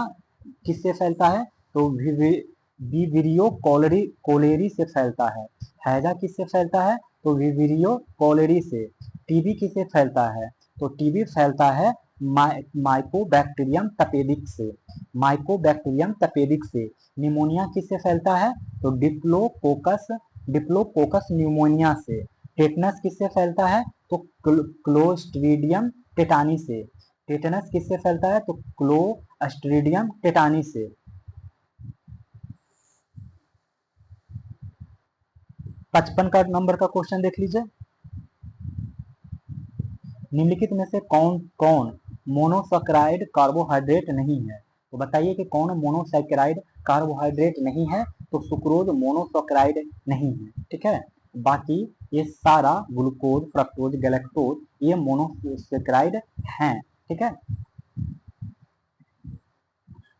किससे फैलता है? तो विविरियो कोलेरी से फैलता है। हैजा किससे फैलता है? तो विविरियो कोलेरी से। टीबी किससे फैलता है? तो टीबी फैलता है माइकोबैक्टीरियम तपेदिक से। माइकोबैक्टीरियम तपेदिक से। निमोनिया किससे फैलता है? तो डिप्लोकोकस न्यूमोनिया से। टेटनस किससे फैलता है? तो क्लोस्ट्रीडियम टेटानी से। टेटनस किससे फैलता है? तो क्लोस्ट्रीडियम टेटानी से। 55 का नंबर का क्वेश्चन देख लीजिए। निम्नलिखित में से कौन कौन मोनोसैकेराइड कार्बोहाइड्रेट नहीं है? तो बताइए कि कौन मोनोसैकेराइड कार्बोहाइड्रेट नहीं है? तो सुक्रोज मोनोसैकेराइड नहीं है। ठीक है। बाकी ये सारा ग्लूकोज, फ्रक्टोज, गैलेक्टोज ये मोनोसैकेराइड हैं। ठीक है।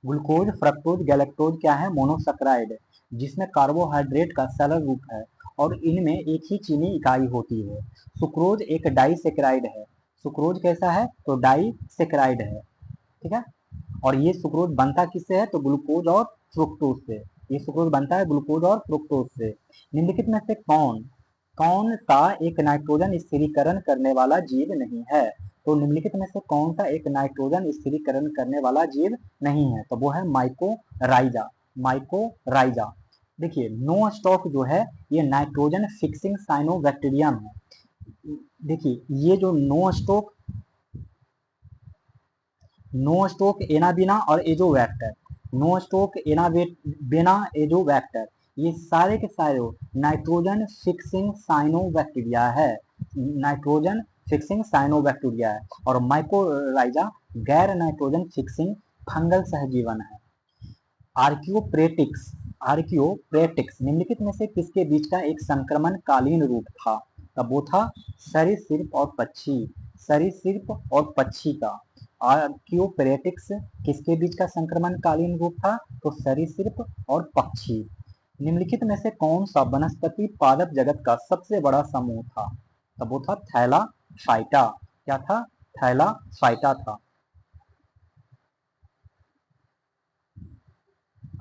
ग्लूकोज, फ्रक्टोज, गैलेक्टोज क्या है? मोनोसैकेराइड, जिसमें कार्बोहाइड्रेट का सरल रूप है और इनमें एक ही चीनी इकाई होती है। सुक्रोज एक डाइसेकेराइड है। सुक्रोज कैसा है? तो डाइसेकेराइड है। ठीक है। और ये सुक्रोज बनता किससे है? तो ग्लूकोज और फ्रुक्टोज से। ये सुक्रोज बनता है ग्लूकोज और फ्रुक्टोज से। निम्नलिखित में से कौन कौन सा एक नाइट्रोजन स्थिरीकरण करने वाला जीव नहीं है? तो निम्नलिखित में से कौन सा एक नाइट्रोजन स्थिरीकरण करने वाला जीव नहीं है? तो वो है माइकोराइजा। माइकोराइजा। देखिए, नो स्टॉक जो है ये नाइट्रोजन फिक्सिंग साइनोबैक्टीरियम है। देखिए, ये जो नो स्टोक एनाबिना और एजोवैक्टर, नो स्टोक एनाबेना एजोवैक्टर, ये सारे के सारे नाइट्रोजन फिक्सिंग साइनोबैक्टीरिया है। नाइट्रोजन फिक्सिंग साइनोबैक्टीरिया है। और माइकोराइजा गैर नाइट्रोजन फिक्सिंग फंगल सहजीवन है। आर्कियोप्रेटिक्स आर्कियोप्रेटिक्स निम्नलिखित में से किसके बीच का एक संक्रमणकालीन रूप था? तब वो था सरीसृप और पक्षी। सरीसृप और पक्षी का आर्कियोप्रेटिक्स किसके बीच का संक्रमणकालीन रूप था? तो सरीसृप और पक्षी। निम्नलिखित में से कौन सा वनस्पति पादप जगत का सबसे बड़ा समूह था? तब वो था फाइटा। क्या था? थैला फाइटा था।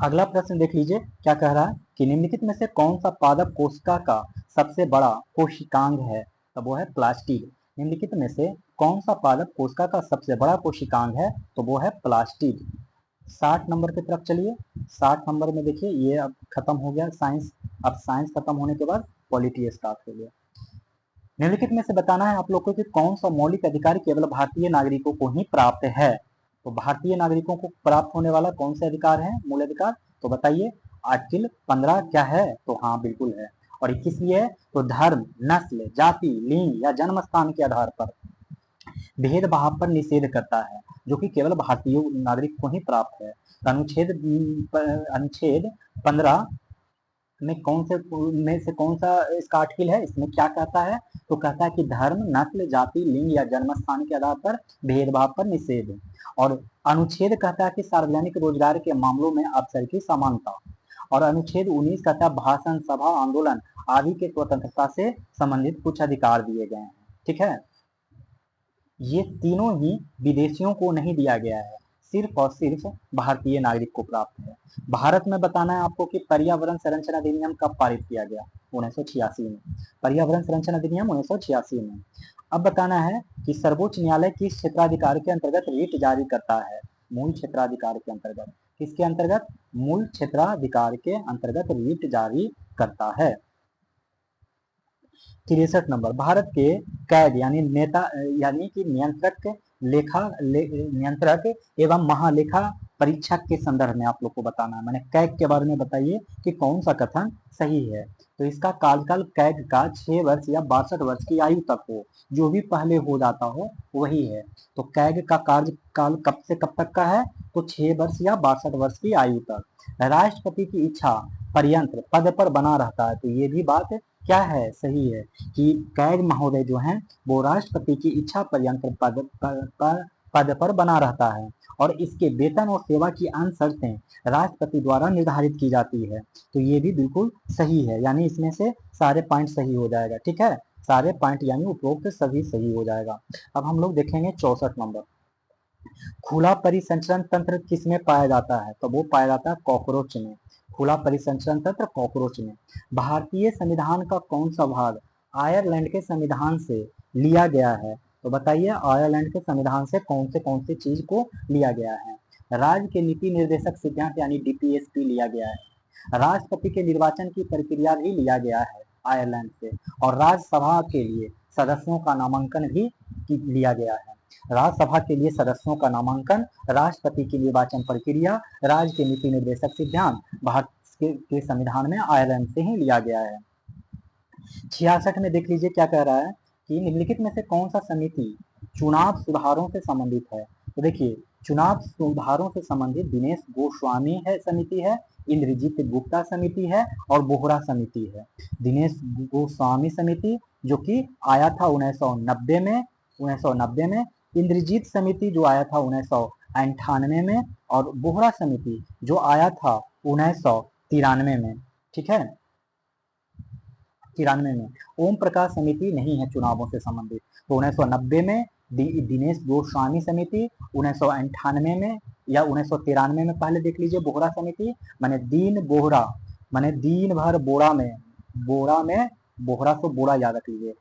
अगला प्रश्न देख लीजिए क्या कह रहा है कि निम्नलिखित में से कौन सा पादप कोशिका का सबसे बड़ा कोशिकांग है? तो वो है प्लास्टिड। निम्नलिखित में से कौन सा पादप कोशिका का सबसे बड़ा कोशिकांग है? तो वो है प्लास्टिड। 60 नंबर की तरफ चलिए। 60 नंबर में देखिए ये अब खत्म हो गया साइंस। अब साइंस खत्म होने के बाद पॉलिटी स्टार्ट हो गया। निम्नलिखित में से बताना है आप लोग को कि कौन सा मौलिक अधिकार केवल भारतीय नागरिकों को ही प्राप्त है? तो भारतीय नागरिकों को प्राप्त होने वाला कौन से अधिकार है, मूल अधिकार? तो बताइए। आर्टिकल 15 क्या है? तो हाँ बिल्कुल है। और 21 भी है। तो धर्म, नस्ल, जाति, लिंग या जन्म स्थान के आधार पर भेदभाव पर निषेध करता है, जो कि केवल भारतीय नागरिक को ही प्राप्त है। तो अनुच्छेद 15 में से कौन सा इसका आर्टिकल है? इसमें क्या कहता है? तो कहता है कि धर्म, नस्ल, जाति, लिंग या जन्म स्थान के आधार पर भेदभाव पर निषेध। और अनुच्छेद कहता है कि सार्वजनिक रोजगार के मामलों में अवसर की समानता। और अनुच्छेद 19 कहता है भाषण, सभा, आंदोलन आदि के स्वतंत्रता से संबंधित कुछ अधिकार दिए गए हैं। ठीक है, ये तीनों ही विदेशियों को नहीं दिया गया है, सिर्फ और सिर्फ भारतीय नागरिक को प्राप्त है। भारत में बताना है आपको कि पर्यावरण संरक्षण अधिनियम कब पारित किया गया? 1986 में। पर्यावरण संरक्षण अधिनियम 1986 में। अब बताना है कि सर्वोच्च न्यायालय किस क्षेत्राधिकार के अंतर्गत रिट जारी करता है? मूल क्षेत्राधिकार के अंतर्गत। किसके अंतर्गत? मूल क्षेत्राधिकार के अंतर्गत रिट जारी करता है। 63 नंबर, भारत के कैग यानी नेता यानी कि नियंत्रक एवं महालेखा परीक्षक के संदर्भ में आप लोग को बताना है। मैंने कैग के बारे में बताइए कि कौन सा कथन सही है। तो इसका कार्यकाल कैग का 6 वर्ष या 62 वर्ष की आयु तक हो, जो भी पहले हो जाता हो वही है। तो कैग का कार्यकाल कब से कब तक का है? तो 6 वर्ष या 62 वर्ष की आयु तक। राष्ट्रपति की इच्छा पर्यंत पद पर बना रहता है। तो ये भी बात क्या है? सही है कि कैग महोदय जो हैं वो राष्ट्रपति की इच्छा पर्यंत पद पर बना रहता है। और इसके वेतन और सेवा की अन्य शर्तें राष्ट्रपति द्वारा निर्धारित की जाती है। तो ये भी बिल्कुल सही है, यानी इसमें से सारे पॉइंट सही हो जाएगा। ठीक है, सारे पॉइंट यानी उपरोक्त सभी सही हो जाएगा। अब हम लोग देखेंगे 64 नंबर, खुला परिसंचरण तंत्र किसमें पाया जाता है? तो वो पाया जाता है कॉकरोच में। खुला परिसंचरण तंत्र कॉकरोच में। भारतीय संविधान का कौन सा भाग आयरलैंड के संविधान से लिया गया है? तो बताइए आयरलैंड के संविधान से कौन सी चीज को लिया गया है? राज्य के नीति निर्देशक सिद्धांत यानी डीपीएसपी लिया गया है। राष्ट्रपति के निर्वाचन की प्रक्रिया भी लिया गया है आयरलैंड से। और राज्यसभा के लिए सदस्यों का नामांकन भी लिया गया है। राज्यसभा के लिए सदस्यों का नामांकन, राष्ट्रपति की निर्वाचन प्रक्रिया, राज्य के नीति निर्देशक सिद्धांत भारत के संविधान में आयरलैंड से ही लिया गया है। 66 में देख लीजिए क्या कह रहा है कि निम्नलिखित में से कौन सा समिति चुनाव सुधारों से संबंधित है? तो देखिए चुनाव सुधारों से संबंधित दिनेश गोस्वामी है समिति है, इंद्रजीत गुप्ता समिति है और बोहरा समिति है। दिनेश गोस्वामी समिति जो कि आया था 1990 में, इंद्रजीत समिति जो आया था 1998 में, और बोहरा समिति जो आया था 1993 में। ठीक है, 93 में। ओम प्रकाश समिति नहीं है चुनावों से संबंधित। तो 1990 में दिनेश गोस्वामी समिति, 1998 में या 1993 में पहले देख लीजिए बोहरा समिति, माने दिन भर बोरा में बोहरा से बोरा याद रख लीजिए।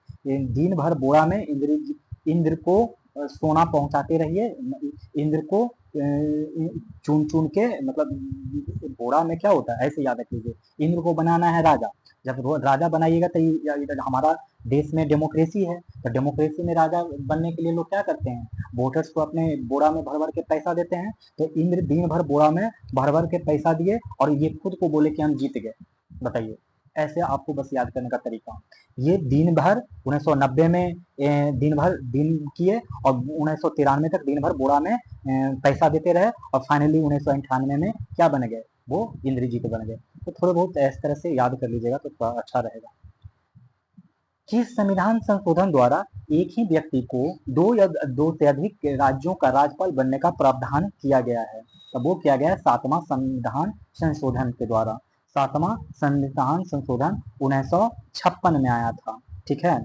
दिन भर बोरा में इंद्र को सोना पहुंचाते रहिए, इंद्र को चुन चुन के, मतलब बोरा में क्या होता है ऐसे याद रख लीजिए। इंद्र को बनाना है राजा, जब राजा बनाइएगा तो हमारा देश में डेमोक्रेसी है, तो डेमोक्रेसी में राजा बनने के लिए लोग क्या करते हैं? वोटर्स को अपने बोरा में भर भर के पैसा देते हैं। तो इंद्र दिन भर बोरा में भर भर के पैसा दिए और ये खुद को बोले कि हम जीत गए। बताइए, ऐसे आपको बस याद करने का तरीका। ये दिन भर 1990 में दिन किए और 1993 तक दिन भर बोरा में पैसा देते रहे और फाइनली 1998 में क्या बन गए? वो इंद्रजीत बन गए। तो थोड़ा बहुत इस तरह से याद कर लीजिएगा तो थोड़ा अच्छा रहेगा। किस संविधान संशोधन द्वारा एक ही व्यक्ति को दो से अधिक राज्यों का राज्यपाल बनने का प्रावधान किया गया है? तो वो किया गया 7वां संविधान संशोधन के द्वारा। 7वां संविधान संशोधन 1956 में आया था। ठीक है,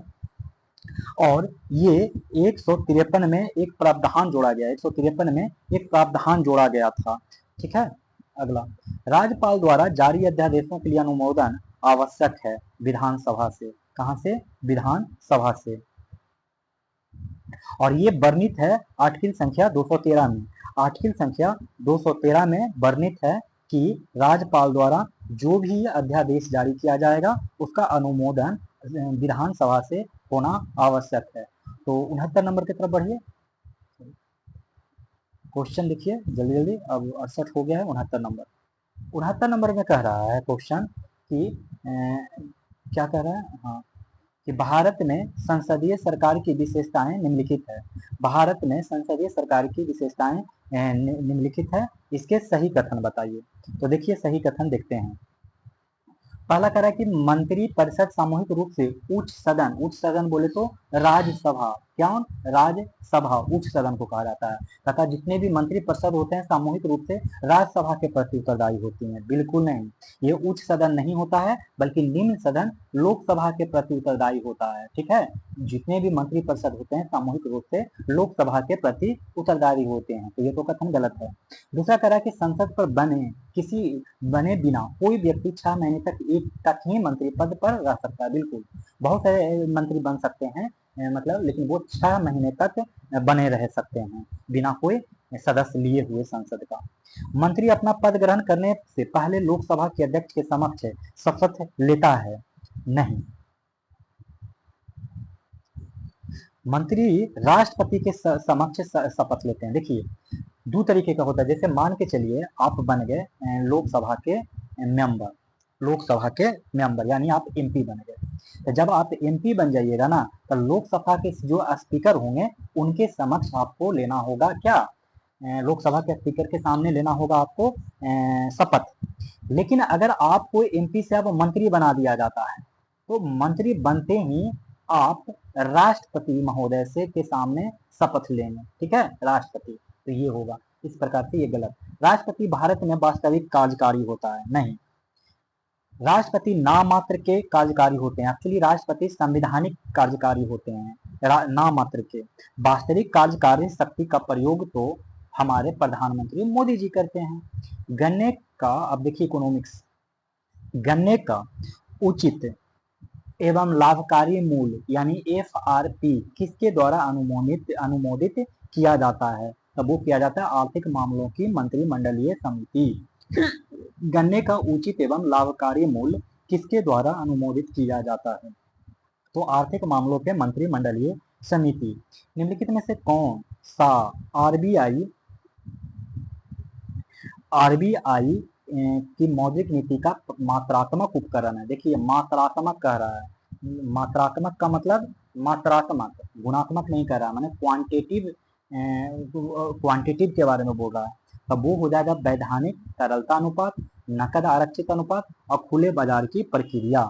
और ये 153 में एक प्रावधान जोड़ा गया, 153 में एक प्रावधान जोड़ा गया था। ठीक है, अगला, राज्यपाल द्वारा जारी अध्यादेशों के लिए अनुमोदन आवश्यक है विधानसभा से। कहां से? विधानसभा से। और ये वर्णित है आर्टिकल संख्या 213 में। आर्टिकल संख्या 213 में वर्णित है कि राज्यपाल द्वारा जो भी अध्यादेश जारी किया जाएगा उसका अनुमोदन विधानसभा से होना आवश्यक है। तो 69 नंबर की तरफ बढ़िए, क्वेश्चन देखिए जल्दी जल्दी। अब 68 हो गया है, 69 नंबर। 69 नंबर में कह रहा है क्वेश्चन कि क्या कह रहा है, हाँ, कि भारत में संसदीय सरकार की विशेषताएं निम्नलिखित है। भारत में संसदीय सरकार की विशेषताएं निम्नलिखित है, इसके सही कथन बताइए। तो देखिए सही कथन देखते हैं। पहला कह रहा है कि मंत्री परिषद सामूहिक रूप से उच्च सदन, उच्च सदन बोले तो राज्यसभा, क्या? राज्यसभा उच्च सदन को कहा जाता है। तथा जितने भी मंत्री परिषद होते हैं सामूहिक रूप से राज्यसभा के प्रति उत्तरदायी होती हैं। बिल्कुल नहीं, ये उच्च सदन नहीं होता है, बल्कि निम्न सदन लोकसभा के प्रति उत्तरदायी होता है। ठीक है, जितने भी मंत्री परिषद होते हैं सामूहिक रूप से लोकसभा के प्रति उत्तरदायी होते हैं। तो ये तो कथन गलत है। दूसरा कह रहा है कि संसद पर बने बिना कोई व्यक्ति 6 महीने तक एक तक ही मंत्री पद पर रह सकता है। बिल्कुल, बहुत सारे मंत्री बन सकते हैं, मतलब, लेकिन वो 6 महीने तक बने रह सकते हैं बिना कोई सदस्य लिए हुए संसद का। मंत्री अपना पद ग्रहण करने से पहले लोकसभा के अध्यक्ष के समक्ष शपथ लेता है? नहीं, मंत्री राष्ट्रपति के समक्ष शपथ लेते हैं। देखिए दो तरीके का होता है। जैसे मान के चलिए आप बन गए लोकसभा के मेंबर, लोकसभा के मेंबर यानी आप एमपी बन गए। तो जब आप एमपी बन जाइएगा ना, तो लोकसभा के जो स्पीकर होंगे उनके समक्ष आपको लेना होगा क्या? लोकसभा के स्पीकर के सामने लेना होगा आपको शपथ। लेकिन अगर आपको एमपी से अब मंत्री बना दिया जाता है, तो मंत्री बनते ही आप राष्ट्रपति महोदय से के सामने शपथ लेंगे। ठीक है, राष्ट्रपति। तो ये होगा, इस प्रकार से ये गलत। राष्ट्रपति भारत में वास्तविक कार्यकारी होता है? नहीं, राष्ट्रपति नाम मात्र के कार्यकारी होते हैं। एक्चुअली राष्ट्रपति संवैधानिक कार्यकारी होते हैं, नाम मात्र के। वास्तविक कार्यकारी शक्ति का प्रयोग तो हमारे प्रधानमंत्री मोदी जी करते हैं। गन्ने का, अब देखिए इकोनॉमिक्स, गन्ने का उचित एवं लाभकारी मूल्य यानी एफआरपी किसके द्वारा अनुमोदित किया जाता है? तब वो किया जाता है आर्थिक मामलों की मंत्रिमंडलीय समिति। गन्ने का उचित एवं लाभकारी मूल्य किसके द्वारा अनुमोदित किया जाता है? तो आर्थिक मामलों के मंत्रिमंडलीय समिति। निम्नलिखित में से कौन सा आरबीआई आरबीआई की मौद्रिक नीति का मात्रात्मक उपकरण है? देखिए मात्रात्मक कह रहा है, मात्रात्मक का मतलब मात्रात्मक, गुणात्मक नहीं कह रहा, मैंने क्वांटिटिव, क्वांटिटिव के बारे में बोल रहा है। तब वो हो जाएगा वैधानिक तरलता अनुपात, नकद आरक्षित अनुपात और खुले बाजार की प्रक्रिया।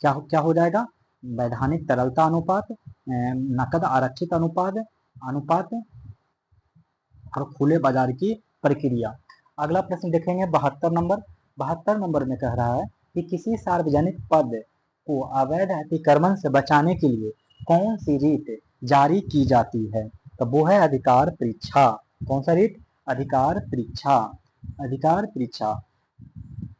क्या हो जाएगा? वैधानिक तरलता अनुपात, नकद आरक्षित अनुपात और खुले बाजार की प्रक्रिया। अगला प्रश्न देखेंगे 72 नंबर। 72 नंबर में कह रहा है कि किसी सार्वजनिक पद को अवैध अतिक्रमण से बचाने के लिए कौन सी रीत जारी की जाती है? तो वो है अधिकार परीक्षा। कौन सा रीत? अधिकार परीक्षा। अधिकार परीक्षा।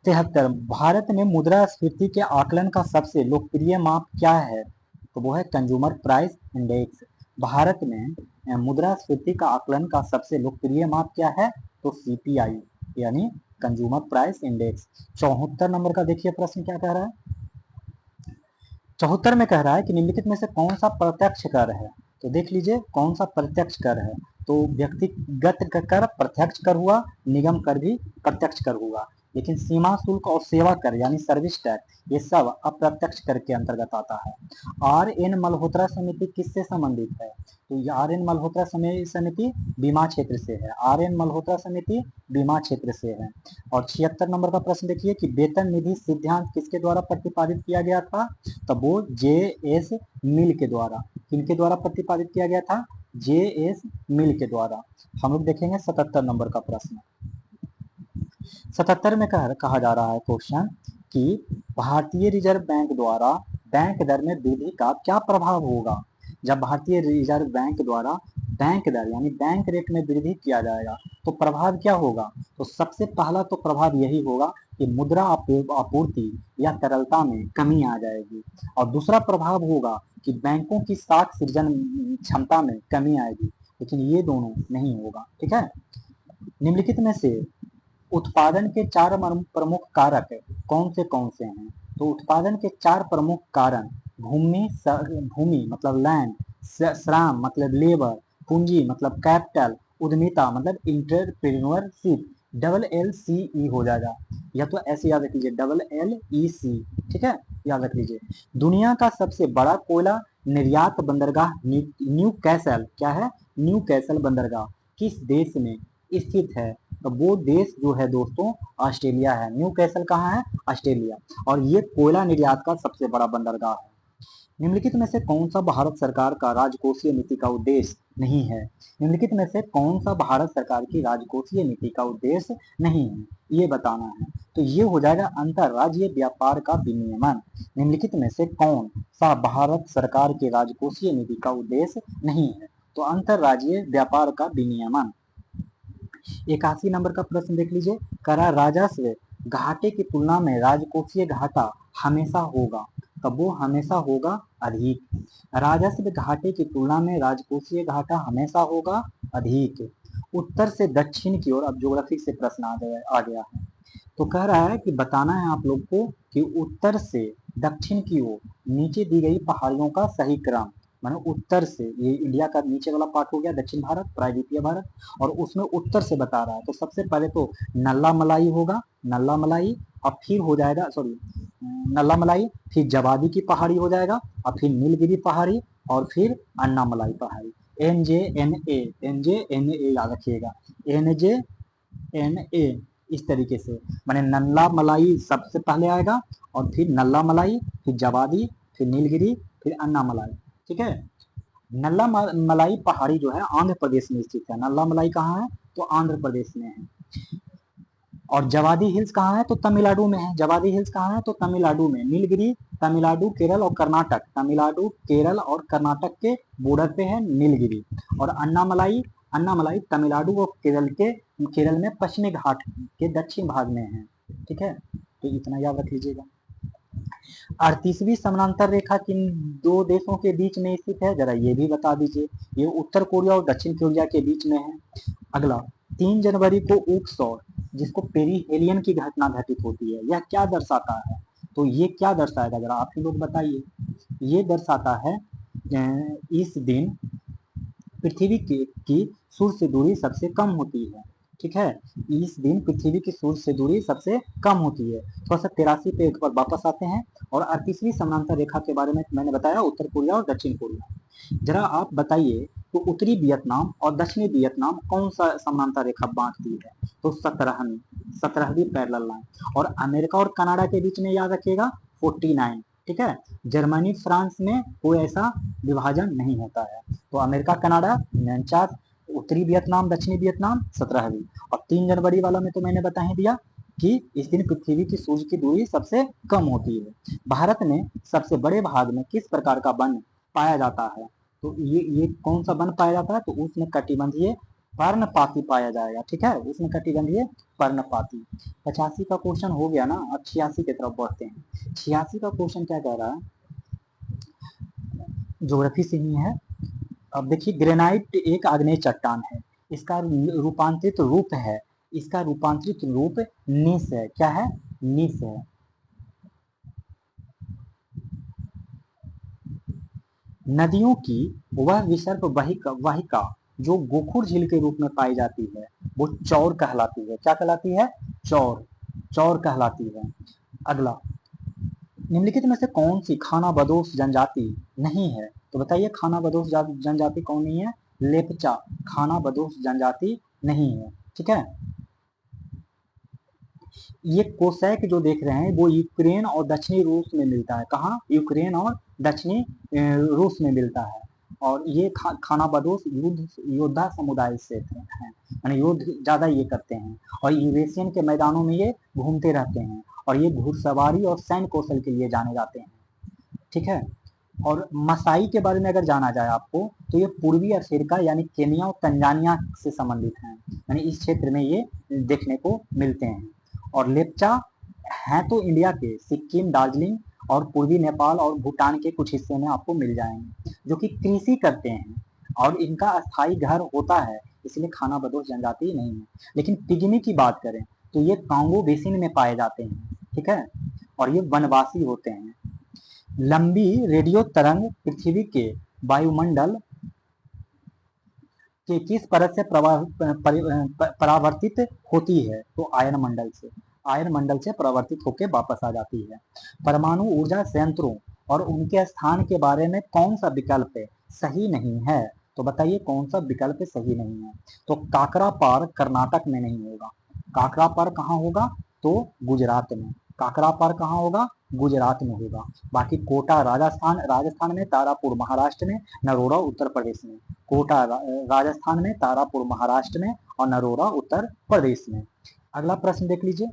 73, भारत में मुद्रास्फीति के आकलन का सबसे लोकप्रिय माप क्या है? तो वो है कंज्यूमर प्राइस इंडेक्स। भारत में मुद्रास्फीति का आकलन का सबसे लोकप्रिय माप क्या है? तो सीपीआई यानी कंज्यूमर प्राइस इंडेक्स। 74 नंबर का देखिए प्रश्न क्या कह रहा है। 74 में कह रहा है कि निम्नलिखित में से कौन सा प्रत्यक्ष कर है? तो देख लीजिए कौन सा प्रत्यक्ष कर है। तो व्यक्तिगत कर प्रत्यक्ष कर हुआ, निगम कर भी प्रत्यक्ष कर हुआ, लेकिन सीमा शुल्क और सेवा कर यानी सर्विस टैक्स ये सब अप्रत्यक्ष कर के अंतर्गत आता है। आर एन मल्होत्रा समिति किससे संबंधित है? तो ये आर एन मल्होत्रा समिति बीमा क्षेत्र से है। आर एन मल्होत्रा समिति बीमा क्षेत्र से है। और 76 नंबर का प्रश्न देखिए कि वेतन निधि सिद्धांत किसके द्वारा प्रतिपादित किया गया था? तब वो जे एस मिल के द्वारा। किनके द्वारा प्रतिपादित किया गया था? जे एस मिल के द्वारा। हम लोग देखेंगे 77 नंबर का प्रश्न। 77 में कहा जा रहा है क्वेश्चन कि भारतीय रिजर्व बैंक द्वारा बैंक दर में वृद्धि का क्या प्रभाव होगा? जब भारतीय रिजर्व बैंक द्वारा बैंक दर यानी बैंक रेट में वृद्धि किया जाएगा तो प्रभाव क्या होगा? तो सबसे पहला तो प्रभाव यही होगा कि मुद्रा आपूर्ति या तरलता में कमी आ जाएगी, और दूसरा प्रभाव होगा कि बैंकों की साख सृजन क्षमता में कमी आएगी, लेकिन ये दोनों नहीं होगा। ठीक है, निम्नलिखित में से उत्पादन के चार प्रमुख कारक कौन से हैं? तो उत्पादन के चार प्रमुख कारण भूमि मतलब लैंड, श्रम मतलब लेबर, पूंजी मतलब कैपिटल, उद्यमिता मतलब इंटरप्रेन्योरशिप, डबल एल सी ई हो जाएगा, या तो ऐसे याद रख लीजिए, डबल एल ई सी। ठीक है, याद रख लीजिए। दुनिया का सबसे बड़ा कोयला निर्यात बंदरगाह न्यू कैसल, क्या है? न्यू कैसल बंदरगाह किस देश में स्थित है? तो वो देश जो है दोस्तों ऑस्ट्रेलिया है। न्यू कैसल कहाँ है? ऑस्ट्रेलिया। और ये कोयला निर्यात का सबसे बड़ा बंदरगाह है। निम्नलिखित में से कौन सा भारत सरकार का राजकोषीय नीति का उद्देश्य नहीं है? निम्नलिखित में से कौन सा भारत सरकार की राजकोषीय नीति का उद्देश्य नहीं है, ये बताना है। तो ये हो जाएगा अंतरराज्यीय व्यापार का विनियमन। निम्नलिखित में से कौन सा भारत सरकार के राजकोषीय नीति का उद्देश्य नहीं है? तो अंतरराज्यीय व्यापार का विनियमन। 81 नंबर का प्रश्न देख लीजिए, करा राजस्व घाटे की तुलना में राजकोषीय घाटा हमेशा होगा, तब वो हमेशा होगा अधिक। राजस्व घाटे की तुलना में राजकोषीय घाटा हमेशा होगा अधिक। उत्तर से दक्षिण की ओर, अब ज्योग्राफी से प्रश्न आ गया है, तो कह रहा है कि बताना है आप लोग को कि उत्तर से दक्षिण की ओर नीचे दी गई पहाड़ियों का सही क्रम, मानो उत्तर से, ये इंडिया का नीचे वाला पार्ट हो गया दक्षिण भारत, प्रायद्वीपीय भारत, और उसमें उत्तर से बता रहा है। तो सबसे पहले तो नल्ला मलाई होगा, नल्ला मलाई, और फिर हो जाएगा, सॉरी, नल्ला मलाई, फिर जवादी की पहाड़ी हो जाएगा, और फिर नीलगिरी पहाड़ी, और फिर अन्नामलाई पहाड़ी। एन जे एन ए याद रखिएगा, NJNA, इस तरीके से, माने नल्ला मलाई सबसे पहले आएगा, और फिर नल्ला मलाई, फिर जवादी, फिर नीलगिरी, फिर अन्नामलाई। ठीक है, नल्ला मलाई पहाड़ी जो है आंध्र प्रदेश में स्थित है। नल्ला मलाई कहाँ है? तो आंध्र प्रदेश में है। और जवादी हिल्स कहाँ है? तो तमिलनाडु में है। जवादी हिल्स कहाँ है? तो तमिलनाडु में। नीलगिरी तमिलनाडु, केरल और कर्नाटक, तमिलनाडु, केरल और कर्नाटक के बॉर्डर पे है नीलगिरी। और अन्नामलाई, अन्नामलाई तमिलनाडु और केरल में पश्चिमी घाट के दक्षिण भाग में है। ठीक है, तो इतना याद रख लीजिएगा। 38वीं समानांतर रेखा किन दो देशों के बीच में स्थित है? जरा ये भी बता दीजिए। ये उत्तर कोरिया और दक्षिण कोरिया के बीच में है। अगला, 3 जनवरी को ऊक सौर, जिसको पेरीहेलियन की घटना घटित होती है, यह क्या दर्शाता है? तो ये क्या दर्शाएगा, जरा आप ही लोग बताइए। ये दर्शाता है इस दिन पृथ्वी की सूर्य से दूरी सबसे कम होती है। ठीक है, इस दिन पृथ्वी की सूर्य से दूरी सबसे कम होती है। थोड़ा सा 83 पे एक बार वापस आते हैं, और 38वीं समानांतर रेखा के बारे में मैंने बताया, उत्तर कोरिया और दक्षिण कोरिया। जरा आप बताइए, तो उत्तरी वियतनाम और दक्षिणी वियतनाम कौन सा समानांतर रेखा बांटती है? तो 17वीं पैरेलल लाइन। और अमेरिका और कनाडा के बीच में याद रखिएगा 49। ठीक है, जर्मनी फ्रांस में कोई ऐसा विभाजन नहीं होता है। तो अमेरिका कनाडा 49, उत्तरी वियतनाम दक्षिणी वियतनाम 17वीं। और 3 जनवरी वाला में तो मैंने बता ही दिया कि इस दिन पृथ्वी की सूर्य की दूरी सबसे कम होती है। भारत में सबसे बड़े भाग में किस प्रकार का वन पाया जाता है? तो ये कौन सा वन पाया जाता है? तो उसमें कटिबंधीय पर्णपाती पाया जाएगा। ठीक है, उसमें कटिबंधीय पर्णपाती। 85 का क्वेश्चन हो गया ना, अब 86 की तरफ बढ़ते हैं। 86 का क्वेश्चन क्या कह रहा है, ज्योग्राफी से ही है। अब देखिए, ग्रेनाइट एक आग्नेय चट्टान है, इसका रूपांतरित रूप है, इसका रूपांतरित रूप नीस है। क्या है? नीस है। नदियों की वह विसर्प वाहिका जो गोखुर झील के रूप में पाई जाती है, वो चौर कहलाती है। क्या कहलाती है? चौर, चौर कहलाती है। अगला, निम्नलिखित में से कौन सी खानाबदोश जनजाति नहीं है? तो बताइए, खानाबदोश जनजाति कौन नहीं है? लेपचा खानाबदोश जनजाति नहीं है। ठीक है, ये कोसैक जो देख रहे हैं वो यूक्रेन और दक्षिणी रूस में मिलता है। कहाँ? यूक्रेन और दक्षिणी रूस में मिलता है। और ये खानाबदोश योद्धा समुदाय से हैं, यानी युद्ध ज्यादा ये करते हैं, और यूरेशियन के मैदानों में ये घूमते रहते हैं, और ये घुड़सवारी और सैन्य कौशल के लिए जाने जाते हैं। ठीक है, और मसाई के बारे में अगर जाना जाए आपको, तो ये पूर्वी अफ्रीका यानी केनिया और तंजानिया से संबंधित हैं, यानी इस क्षेत्र में ये देखने को मिलते हैं। और लेप्चा हैं तो इंडिया के सिक्किम, दार्जिलिंग और पूर्वी नेपाल और भूटान के कुछ हिस्से में आपको मिल जाएंगे, जो कि कृषि करते हैं और इनका अस्थायी घर होता है, इसलिए खानाबदोश जनजाति नहीं है। लेकिन पिग्मी की बात करें तो ये कांगो बेसिन में पाए जाते हैं, ठीक है, और ये वनवासी होते हैं। लंबी रेडियो तरंग पृथ्वी के वायुमंडल कि किस परत से परावर्तित होती है, तो आयन मंडल से परावर्तित होकर वापस आ जाती है। परमाणु ऊर्जा संयंत्रों और उनके स्थान के बारे में कौन सा विकल्प सही नहीं है, तो बताइए कौन सा विकल्प सही नहीं है। तो काकरापार कर्नाटक में नहीं होगा, काकरापार कहाँ होगा, तो गुजरात में। काकरापार कहाँ होगा, गुजरात में होगा। बाकी कोटा राजस्थान में, तारापुर महाराष्ट्र में, नरोड़ा उत्तर प्रदेश में। कोटा राजस्थान में, तारापुर महाराष्ट्र में और नरोड़ा उत्तर प्रदेश में। अगला प्रश्न देख लीजिए।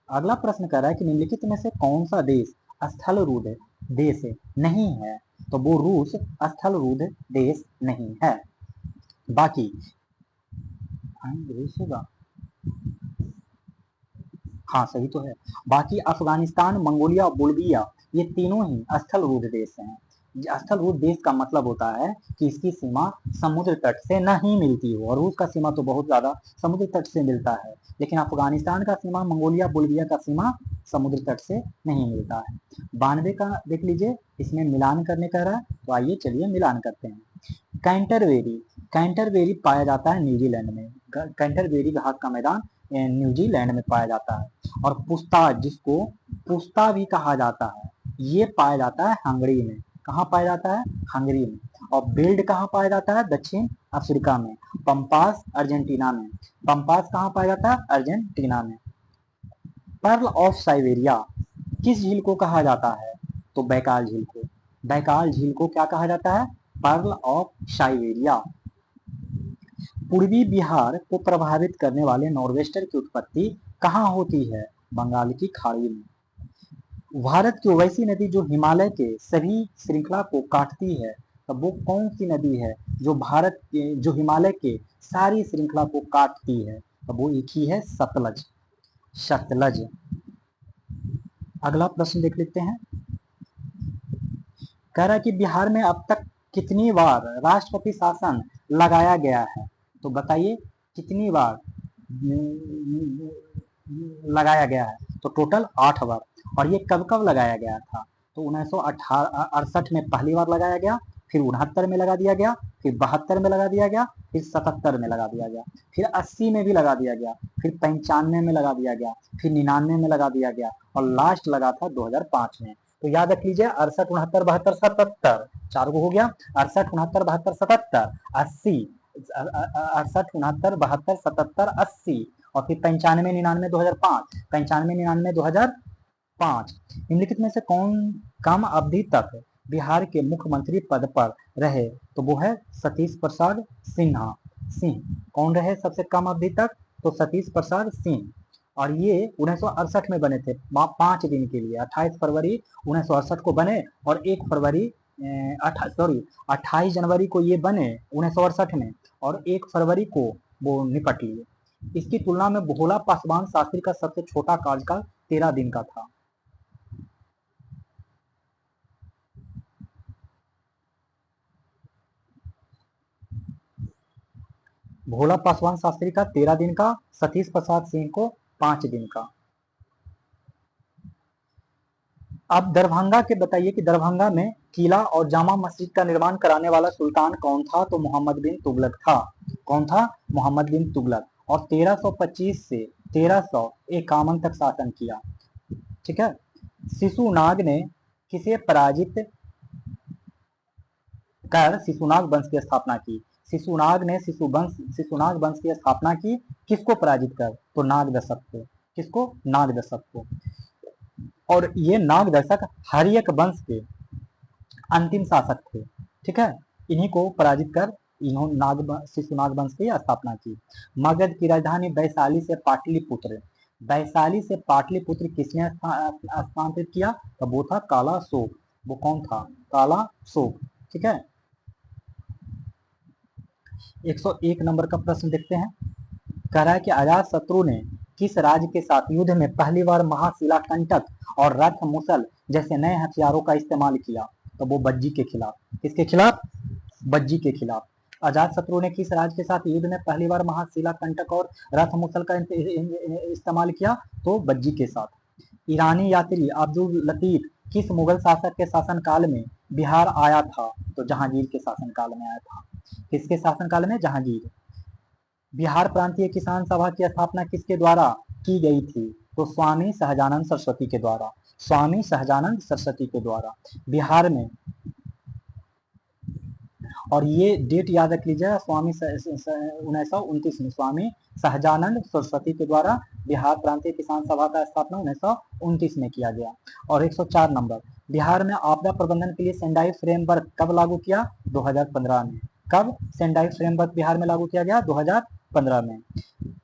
अगला प्रश्न कह रहा है कि निम्नलिखित में से कौन सा देश स्थलरूढ़ देश नहीं है, तो वो रूस स्थलरूढ़ देश नहीं है। बाकी रूस होगा, हाँ सही तो है। बाकी अफगानिस्तान, मंगोलिया, बुल्गारिया ये तीनों ही स्थलरूढ़ देश हैं। स्थलरूढ़ देश का मतलब होता है कि इसकी सीमा समुद्र तट से नहीं मिलती हो, और रूस का सीमा तो बहुत ज्यादा समुद्र तट से मिलता है, लेकिन अफगानिस्तान का सीमा, मंगोलिया, बुल्गारिया का सीमा समुद्र तट से नहीं मिलता है। 92 का देख लीजिए, इसमें मिलान करने कह रहा है, तो आइए चलिए मिलान करते हैं। कैंटरबेरी पाया जाता है न्यूजीलैंड में, कैंटरबेरी घास का मैदान न्यूजीलैंड में पाया जाता है। और पुस्ता, जिसको पुस्ता भी कहा जाता है, ये पाया जाता है हंगरी में। कहाँ पाया जाता है, हंगरी में। और बेल्ड कहाँ पाया जाता है, दक्षिण अफ्रीका में। पंपास अर्जेंटीना में। पंपास कहाँ पाया जाता है, अर्जेंटीना में। पर्ल ऑफ साइबेरिया किस झील को कहा जाता है, तो बैकाल झील को। बैकाल झील को क्या कहा जाता है, पर्ल ऑफ साइबेरिया। पूर्वी बिहार को प्रभावित करने वाले नॉर्वेस्टर की उत्पत्ति कहाँ होती है, बंगाल की खाड़ी में। भारत की वैसी नदी जो हिमालय के सभी श्रृंखला को काटती है, तब वो कौन सी नदी है जो भारत के, जो हिमालय के सारी श्रृंखला को काटती है, तब वो एक ही है, सतलज। सतलज। अगला प्रश्न देख लेते हैं। कह रहा है कि बिहार में अब तक कितनी बार राष्ट्रपति शासन लगाया गया है, तो बताइए कितनी बार लगाया गया है, तो टोटल 8 बार। और ये कब कब लगाया गया था, तो 1968 में पहली बार लगाया गया, फिर 69 में लगा दिया गया, फिर 72 में लगा दिया गया, फिर 77 में लगा दिया गया, फिर 80 में भी लगा दिया गया, फिर 95 में लगा दिया गया, फिर 99 में लगा दिया गया, और लास्ट लगा था 2005 में। तो याद रख लीजिए 68, 69, 72, 77, 4 को हो गया। 68, 69, 72, 77, 80, 68, 69, 72, 77, 80, और फिर 95, 99, 2005, 95, 99, 2005। निम्नलिखित में से कौन कम अवधि तक बिहार के मुख्यमंत्री पद पर रहे, तो वो है सतीश प्रसाद सिन्हा। सिंह कौन रहे सबसे कम अवधि तक, तो सतीश प्रसाद सिंह। और ये 1968 में बने थे, 5 दिन के लिए। 28 फरवरी 1968 को बने, और 1 फरवरी 28 जनवरी को ये बने 1968 में, और 1 फरवरी को वो निपट लिए। इसकी तुलना में भोला पासवान शास्त्री का सबसे छोटा कार्यकाल 13 दिन का था। भोला पासवान शास्त्री का 13 दिन का, सतीश प्रसाद सिंह को 5 दिन का। अब दरभंगा के बताइए कि दरभंगा में किला और जामा मस्जिद का निर्माण कराने वाला सुल्तान कौन था, तो मोहम्मद बिन तुगलक था। कौन था, मोहम्मद बिन तुगलक। और 1325 से 1351 तक शासन किया, ठीक है। शिशुनाग ने किसे पराजित कर शिशुनाग वंश की स्थापना की। शिशुनाग ने शिशुनाग वंश की स्थापना की, किसको पराजित कर, तो नागदशक को। किसको, नागदशक को। और ये नागदशक हर्यक वंश के अंतिम शासक थे, ठीक है। इन्हीं को पराजित कर इन्होंने शिशुनाग वंश की स्थापना की। मगध की राजधानी वैशाली से पाटलिपुत्र, वैशाली से पाटलिपुत्र किसने स्थानांतरित किया, तो वो था काला अशोक। वो कौन था? काला शोक। ठीक है, 101 नंबर का प्रश्न देखते हैं। कह रहा है कि अजात शत्रु ने किस राज्य के साथ युद्ध में पहली बार महाशिला कंटक और रथ मुसल जैसे नए हथियारों का इस्तेमाल किया? तो वो बज्जी के खिलाफ। किसके खिलाफ? बज्जी के खिलाफ। अजात शत्रु ने किस राज्य के साथ युद्ध में पहली बार महाशिला कंटक और रथ मुसल का इस्तेमाल किया? तो बज्जी के साथ। ईरानी यात्री अब्दुल लतीफ किस मुगल शासक के शासनकाल में बिहार आया था? तो जहांगीर के शासनकाल में आया था। किसके शासनकाल में? जहांगीर। बिहार प्रांतीय किसान सभा की स्थापना किसके द्वारा की गई थी? तो स्वामी सहजानंद सरस्वती के द्वारा। स्वामी सहजानंद सरस्वती के द्वारा बिहार में। और ये डेट याद रख लीजिएगा, स्वामी 1929 में स्वामी सहजानंद सरस्वती के द्वारा बिहार प्रांतीय किसान सभा का स्थापना 1929 में किया गया। और 104 नंबर, बिहार में आपदा प्रबंधन के लिए सेंडाई फ्रेमवर्क कब लागू किया? 2015 में। कब सेंडाई फ्रेमवर्क बिहार में लागू किया गया? 2015 में।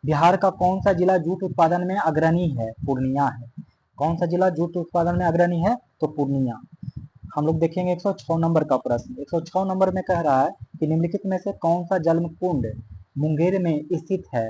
बिहार का कौन सा जिला जूट उत्पादन में अग्रणी है? पूर्णिया है। कौन सा जिला जूट उत्पादन में अग्रणी है? तो पूर्णिया। हम लोग देखेंगे 106 नंबर का प्रश्न। 106 नंबर में कह रहा है कि निम्नलिखित में से कौन सा जल कुंड मुंगेर में स्थित है?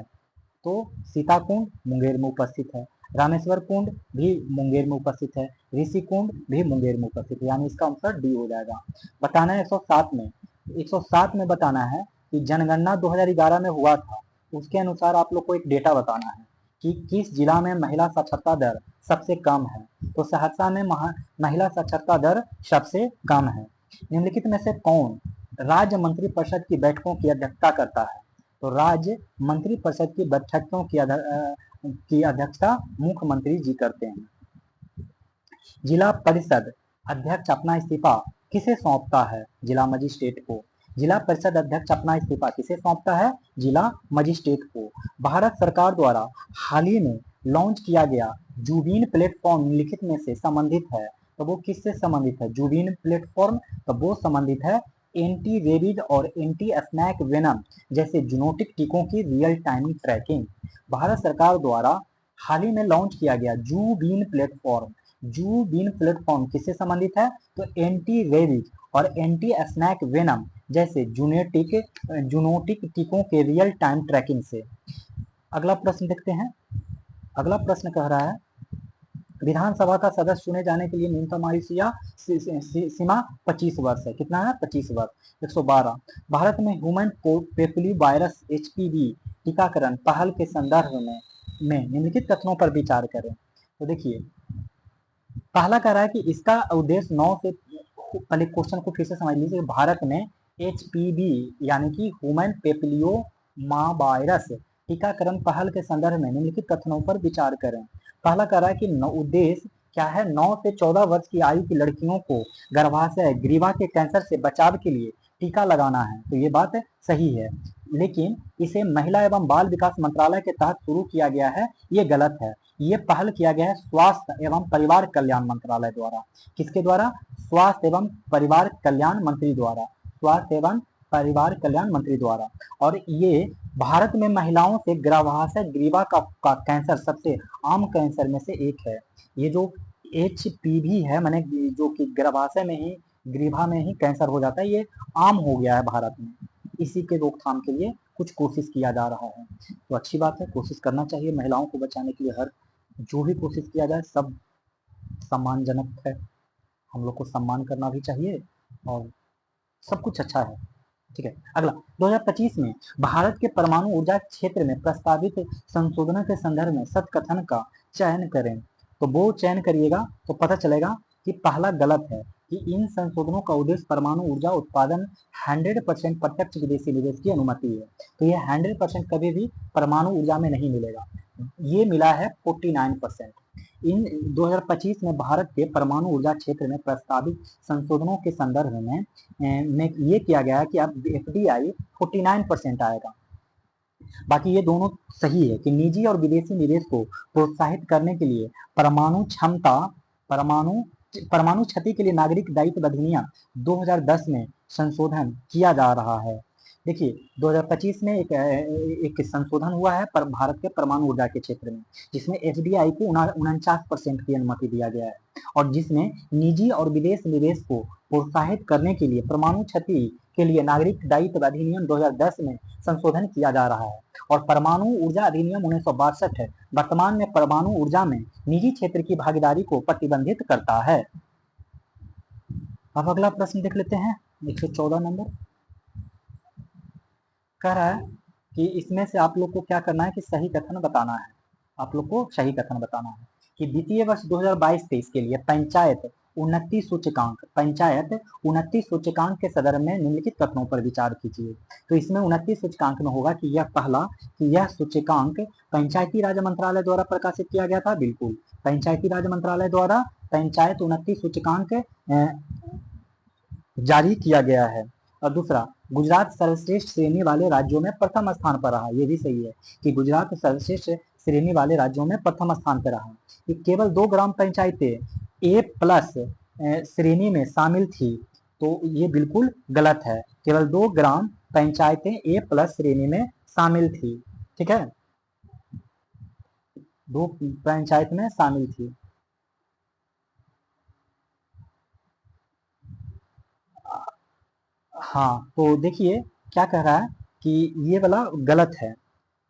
तो सीता कुंड मुंगेर में उपस्थित है, रामेश्वर कुंड भी मुंगेर में उपस्थित है, ऋषि कुंड भी मुंगेर में उपस्थित है, यानी इसका आंसर डी हो जाएगा। बताना है 107 में। 107 में बताना है कि जनगणना 2011 में हुआ था, उसके अनुसार आप लोग को एक डेटा बताना है कि किस जिला में महिला साक्षरता दर सबसे कम है? तो सहरसा में महिला साक्षरता दर सबसे कम है। निम्नलिखित में से कौन राज्य मंत्रिपरिषद की बैठकों की अध्यक्षता करता है? तो राज्य मंत्रिपरिषद की बैठकों की अध्यक्षता मुख्यमंत्री जी करते हैं। जिला परिषद अध्यक्ष अपना इस्तीफा किसे सौंपता है? जिला मजिस्ट्रेट को। जिला परिषद अध्यक्ष अपना इस्तीफा किसे सौंपता है? जिला मजिस्ट्रेट को। भारत सरकार द्वारा हाल ही में लॉन्च किया गया जूबीन प्लेटफॉर्म निम्नलिखित में से संबंधित है? तो वो किससे संबंधित है जूबीन प्लेटफॉर्म? तो वो संबंधित है एंटी रेबीज और एंटी स्नैक वेनम जैसे जूनोटिक टीकों की रियल टाइम ट्रैकिंग। भारत सरकार द्वारा हाल ही में लॉन्च किया गया जूबीन प्लेटफॉर्म। जूबीन प्लेटफॉर्म किससे संबंधित है? तो एंटी रेबीज और एंटी स्नैक वेनम जैसे जूनोटिक टीकों के रियल टाइम ट्रैकिंग से। अगला प्रश्न देखते हैं। अगला प्रश्न कह रहा है विधानसभा का सदस्य चुने जाने के लिए न्यूनतम आयु सीमा 25 वर्ष है। कितना है? 25 वर्ष। 112, भारत में ह्यूमन पेपिली वायरस HPV टीकाकरण पहल के संदर्भ में निम्नलिखित कथनों पर विचार करें। तो देखिए, पहला कह रहा है कि इसका उद्देश्य 9 से, पहले क्वेश्चन को फिर से समझ लीजिए, भारत में HPV यानी कि ह्यूमन पेपिलियोमा वायरस टीकाकरण पहल के संदर्भ में निम्नलिखित कथनों पर विचार करें। पहला कह रहा है कि उद्देश्य क्या है? 9 से 14 वर्ष की आयु की लड़कियों को गर्भाशय ग्रीवा के कैंसर से बचाव के लिए टीका लगाना है। तो ये बात सही है, लेकिन इसे महिला एवं बाल विकास मंत्रालय के तहत शुरू किया गया है, ये गलत है। ये पहल किया गया है स्वास्थ्य एवं परिवार कल्याण मंत्रालय द्वारा। किसके द्वारा? स्वास्थ्य एवं परिवार कल्याण मंत्री द्वारा। स्वास्थ्य एवं परिवार कल्याण मंत्री द्वारा। और ये भारत में महिलाओं से गर्भाशय ग्रीवा का कैंसर सबसे आम कैंसर में से एक है। ये जो HPV है, मैंने जो कि गर्भाशय में ही ग्रीवा में ही कैंसर हो जाता है, ये आम हो गया है भारत में। इसी के रोकथाम के लिए कुछ कोशिश किया जा रहा है। तो अच्छी बात है, कोशिश करना चाहिए महिलाओं को बचाने के लिए। हर जो भी कोशिश किया जाए सब सम्मानजनक है, हम लोग को सम्मान करना भी चाहिए और सब कुछ अच्छा है। ठीक है, अगला 2025 में भारत के परमाणु ऊर्जा क्षेत्र में प्रस्तावित संशोधनों के संदर्भ में सत्य कथन का चयन करें। तो वो चयन करिएगा तो पता चलेगा कि पहला गलत है कि इन संशोधनों का उद्देश्य परमाणु ऊर्जा उत्पादन 100% प्रत्यक्ष विदेशी निवेश की अनुमति है। तो ये 100% कभी भी परमाणु ऊर्जा में नहीं मिलेगा, ये मिला है 49%। इन 2025 में भारत के परमाणु ऊर्जा क्षेत्र में प्रस्तावित संशोधनों के संदर्भ में ये किया गया है कि अब FDI 49% आएगा। बाकी ये दोनों सही है कि निजी और विदेशी निवेश को प्रोत्साहित करने के लिए परमाणु क्षति के लिए नागरिक दायित्व अधिनियम 2010 में संशोधन किया जा रहा है। देखिए 2025 में एक संशोधन हुआ है पर भारत के परमाणु ऊर्जा के क्षेत्र में, जिसमें एफडीआई को 49% की अनुमति दिया गया है और जिसमें निजी और विदेश निवेश को प्रोत्साहित करने के लिए परमाणु क्षति के लिए नागरिक दायित्व अधिनियम 2010 में संशोधन किया जा रहा है और परमाणु ऊर्जा अधिनियम 1962 है वर्तमान में परमाणु ऊर्जा में निजी क्षेत्र की भागीदारी को प्रतिबंधित करता है। अब अगला प्रश्न देख लेते हैं 114 नंबर। कह रहा है कि इसमें से आप लोग को क्या करना है कि सही कथन बताना है। आप लोग को सही कथन बताना है कि वित्तीय वर्ष 2022-23 के लिए पंचायत उन्नति सूचकांक के संदर्भ में निम्नलिखित कथनों पर विचार कीजिए। तो इसमें उन्नति सूचकांक में होगा कि यह पहला कि यह सूचकांक पंचायती राज मंत्रालय द्वारा प्रकाशित किया गया था। बिल्कुल, पंचायती राज मंत्रालय द्वारा पंचायत उन्नति सूचकांक जारी किया गया है। और दूसरा, गुजरात सर्वश्रेष्ठ श्रेणी वाले राज्यों में प्रथम स्थान पर रहा। ये भी सही है कि गुजरात सर्वश्रेष्ठ श्रेणी वाले राज्यों में प्रथम स्थान पर रहा। कि केवल 2 ग्राम पंचायतें A+ श्रेणी में शामिल थी, तो ये बिल्कुल गलत है। केवल 2 ग्राम पंचायतें A+ श्रेणी में शामिल थी। ठीक है, 2 पंचायत में शामिल थी। हाँ, तो देखिए क्या कह रहा है कि ये वाला गलत है।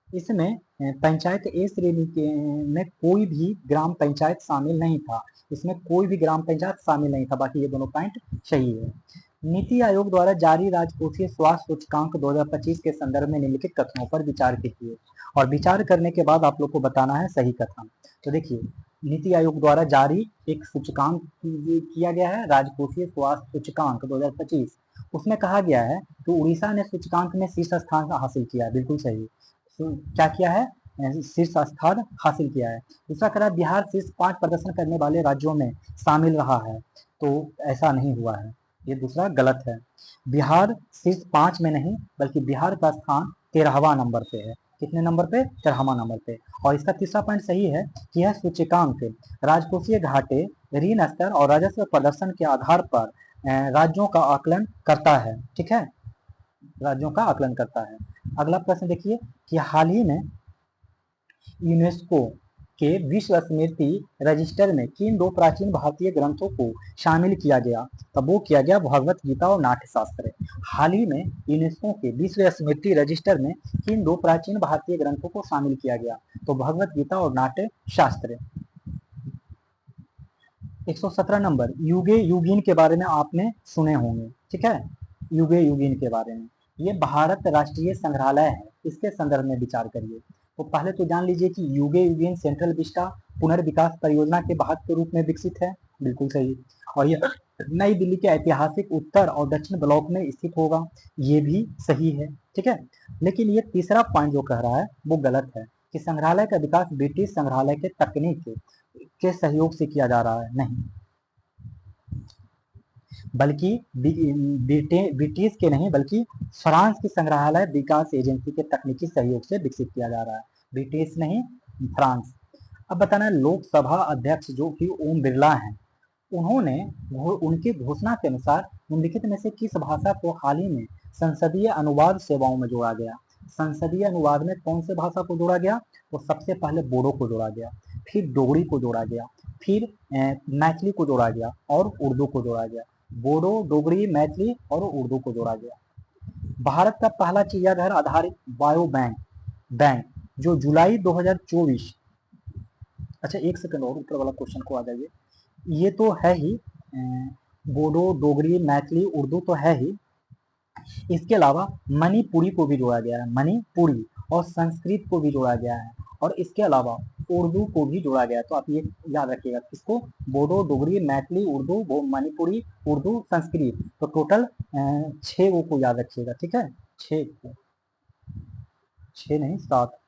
इसमें पंचायत ए श्रेणी के में कोई भी ग्राम पंचायत शामिल नहीं था। इसमें कोई भी ग्राम पंचायत शामिल नहीं था। बाकी ये दोनों पॉइंट सही है। नीति आयोग द्वारा जारी राजकोषीय स्वास्थ्य सूचकांक 2025 के संदर्भ में निम्नलिखित कथनों पर विचार कीजिए और विचार करने के बाद आप लोग को बताना है सही कथन। तो देखिए, नीति आयोग द्वारा जारी एक सूचकांक किया गया है, राजकोषीय स्वास्थ्य सूचकांक 2025। उसमें कहा गया है कि उड़ीसा ने सूचकांक में शीर्ष स्थान हासिल किया है। बिल्कुल सही। तो क्या किया है? शीर्ष स्थान हासिल किया है। दूसरा कह रहा है बिहार शीर्ष 5 प्रदर्शन करने वाले राज्यों में शामिल रहा है। तो ऐसा नहीं हुआ है, ये दूसरा गलत है। बिहार शीर्ष 5 में नहीं बल्कि बिहार का स्थान 13वां नंबर पे है। कितने नंबर पे? 13वां नंबर पे। और इसका तीसरा पॉइंट सही है कि यह सूचकांक राजकोषीय घाटे, ऋण स्तर और राजस्व प्रदर्शन के आधार पर राज्यों का आकलन करता है। ठीक है, राज्यों का आकलन करता है। अगला प्रश्न देखिए कि हाल ही में यूनेस्को के विश्व स्मृति रजिस्टर में किन 2 प्राचीन भारतीय ग्रंथों को शामिल किया गया? तब वो किया गया भगवत गीता और नाट्य शास्त्र। हाल ही में यूनेस्को के विश्व स्मृति रजिस्टर में किन 2 प्राचीन भारतीय ग्रंथों को शामिल किया गया? तो भगवत गीता और नाट्य शास्त्र। 117 नंबर, युगे युगीन के बारे में आपने सुने होंगे। ठीक है, युगे युगीन के बारे में, ये भारत राष्ट्रीय संग्रहालय है, इसके संदर्भ में विचार करिए। तो पहले तो जान लीजिए कि युगे युगीन सेंट्रल विस्टा पुनर्विकास परियोजना के भाग के रूप में विकसित है। बिल्कुल सही। और यह नई दिल्ली के ऐतिहासिक उत्तर और दक्षिण ब्लॉक में स्थित होगा। ये भी सही है। ठीक है, लेकिन ये तीसरा पॉइंट जो कह रहा है वो गलत है कि संग्रहालय का विकास ब्रिटिश संग्रहालय के तकनीक के सहयोग से किया जा रहा है। नहीं, बल्कि ब्रिटिश के नहीं बल्कि फ्रांस की संग्रहालय विकास एजेंसी के तकनीकी सहयोग से विकसित किया जा रहा है। ब्रिटिश नहीं, फ्रांस। अब बताना है, लोकसभा अध्यक्ष जो कि ओम बिरला हैं, उन्होंने उनकी घोषणा के अनुसार निम्नलिखित में से किस भाषा को हाल ही में संसदीय अनुवाद सेवाओं में जोड़ा गया? संसदीय अनुवाद में कौन से भाषा को जोड़ा गया? तो सबसे पहले बोडो को जोड़ा गया, फिर डोगरी को जोड़ा गया, फिर मैथिली को जोड़ा गया और उर्दू को जोड़ा गया। बोडो, डोगरी, मैथिली और उर्दू को जोड़ा गया। भारत का पहला चिड़ियाघर आधारित बायो बैंक जो जुलाई 2024। अच्छा, एक सेकंड और ऊपर वाला क्वेश्चन को आ जाइए। ये तो है ही, बोडो, डोगरी, मैथिली, उर्दू तो है ही, इसके अलावा मणिपुरी को भी जोड़ा गया है, मणिपुरी, और संस्कृत को भी जोड़ा गया है, और इसके अलावा उर्दू को भी जोड़ा गया है। तो आप ये याद रखिएगा, किसको? बोडो, डोगरी, मैथिली, उर्दू, मणिपुरी, उर्दू, संस्कृत। तो टोटल 6 को याद रखिएगा। ठीक है, 6 नहीं 7।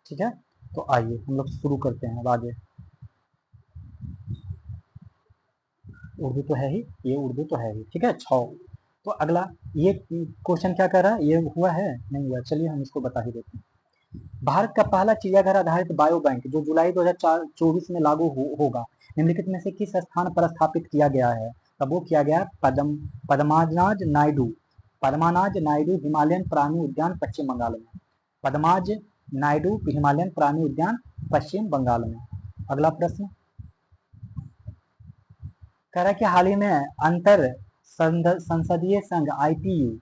ठीक है, तो आइए हम लोग शुरू करते हैं अब आगे। उर्दू तो है ही, ये उर्दू तो है ही। ठीक है, 6। तो अगला ये क्वेश्चन क्या कर रहा है? ये हुआ है नहीं हुआ? चलिए हम इसको बता ही देते हैं। भारत का पहला चिड़ियाघर आधारित बायो बैंक जो जुलाई 2024 में लागू होगा, निम्नलिखित में से किस स्थान पर स्थापित किया गया है? तब वो किया गया पद्मानाज नायडू हिमालयन प्राणी उद्यान पश्चिम बंगाल में। पद्माज नायडू हिमालयन प्राणी उद्यान पश्चिम बंगाल में। अगला प्रश्न कह रहा है कि हाल ही में अंतर संसदीय संघ आईपीयू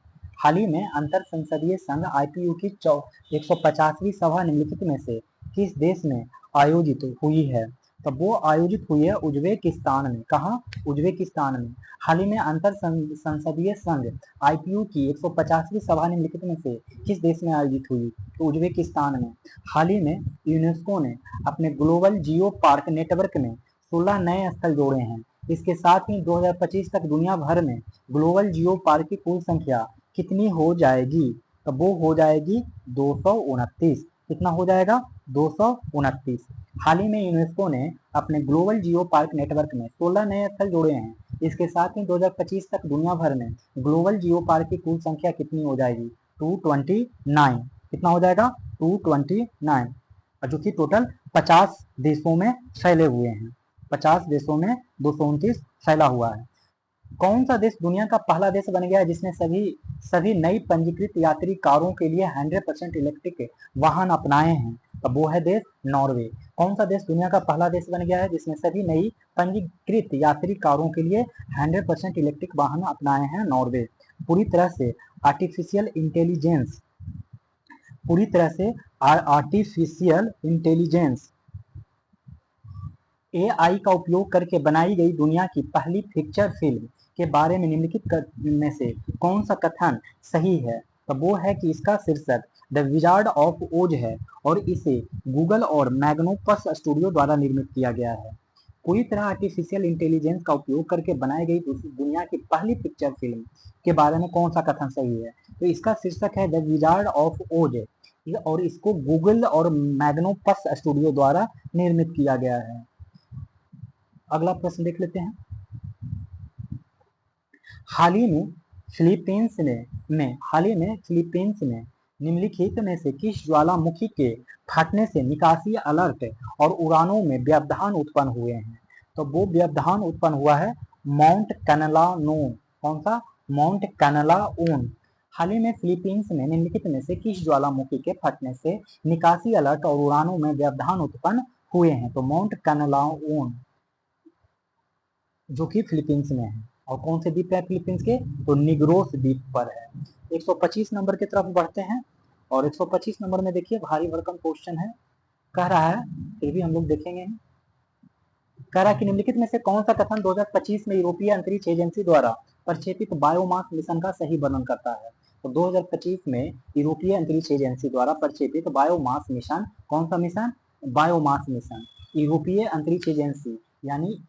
की 150वीं सभा निम्नलिखित में से किस देश में आयोजित हुई है? तब वो आयोजित हुई है उज्बेकिस्तान में। कहाँ? उज्बेकिस्तान में। हाल ही में अंतर संसदीय संघ आईपीयू की 150वीं सभा निम्नलिखित में से किस देश में आयोजित हुई? तो उज्बेकिस्तान में। हाल ही में यूनेस्को ने अपने ग्लोबल जियो पार्क नेटवर्क में 16 नए स्थल जोड़े हैं। इसके साथ ही 2025 तक दुनिया भर में ग्लोबल जियो पार्क की कुल संख्या कितनी हो जाएगी? तो वो हो जाएगी 229। कितना हो जाएगा? 229। हाल ही में यूनेस्को ने अपने ग्लोबल जियो पार्क नेटवर्क में 16 नए स्थल जोड़े हैं। इसके साथ ही 2025 तक दुनिया भर में ग्लोबल जियो पार्क की कुल संख्या कितनी हो जाएगी? 229। कितना हो जाएगा? 229, जो कि टोटल 50 देशों में फैले हुए हैं। 50 देशों में 229 फैला हुआ है। कौन सा देश दुनिया का पहला देश बन गया है जिसने सभी नई पंजीकृत यात्री कारों के लिए 100% इलेक्ट्रिक वाहन अपनाए हैं? अब वो है देश नॉर्वे। कौन सा देश दुनिया का पहला देश बन गया है जिसने सभी नई पंजीकृत यात्री कारों के लिए 100% इलेक्ट्रिक वाहन अपनाए हैं? नॉर्वे। पूरी तरह से आर्टिफिशियल इंटेलिजेंस AI का उपयोग करके बनाई गई दुनिया की पहली फीचर फिल्म के बारे में निम्नलिखित में से कौन सा कथन सही है? तो वो है कि इसका शीर्षक द विजार्ड ऑफ ओज है और इसे गूगल और मैग्नोपस स्टूडियो द्वारा निर्मित किया गया है। पूरी तरह आर्टिफिशियल इंटेलिजेंस का उपयोग करके बनाई गई दुनिया की पहली पिक्चर फिल्म के बारे में कौन सा कथन सही है? तो इसका शीर्षक है द विजार्ड ऑफ ओज और इसको गूगल और मैग्नोपस स्टूडियो द्वारा निर्मित किया गया है। अगला प्रश्न देख लेते हैं। हाल ही में फिलीपींस में निम्नलिखित में से किस ज्वालामुखी के फटने से निकासी अलर्ट और उड़ानों में व्यवधान उत्पन्न हुए हैं? तो वो व्यवधान उत्पन्न हुआ है माउंट कैनलानोन। कौन सा? माउंट कैनलाओन। हाल ही में फिलीपींस में निम्नलिखित में से किस ज्वालामुखी के फटने से निकासी अलर्ट और उड़ानों में व्यवधान उत्पन्न हुए हैं? तो माउंट कैनलाओन, जो कि फिलीपींस में है। और कौन से द्वीप है फिलीपींस के? तो निग्रोस द्वीप पर है। 125 नंबर की तरफ बढ़ते हैं और 125 नंबर में देखिए भारी भरकम क्वेश्चन है। कह रहा है, फिर भी हम लोग देखेंगे। कह रहा है कि निम्नलिखित में से कौन सा कथन 2025 में यूरोपीय अंतरिक्ष एजेंसी द्वारा प्रक्षेपित बायोमास मिशन का सही वर्णन करता है? तो 2025 में यूरोपीय अंतरिक्ष एजेंसी द्वारा प्रक्षेपित बायोमास मिशन, कौन सा मिशन? Biomass mission. यूरोपीय अंतरिक्ष एजेंसी यानी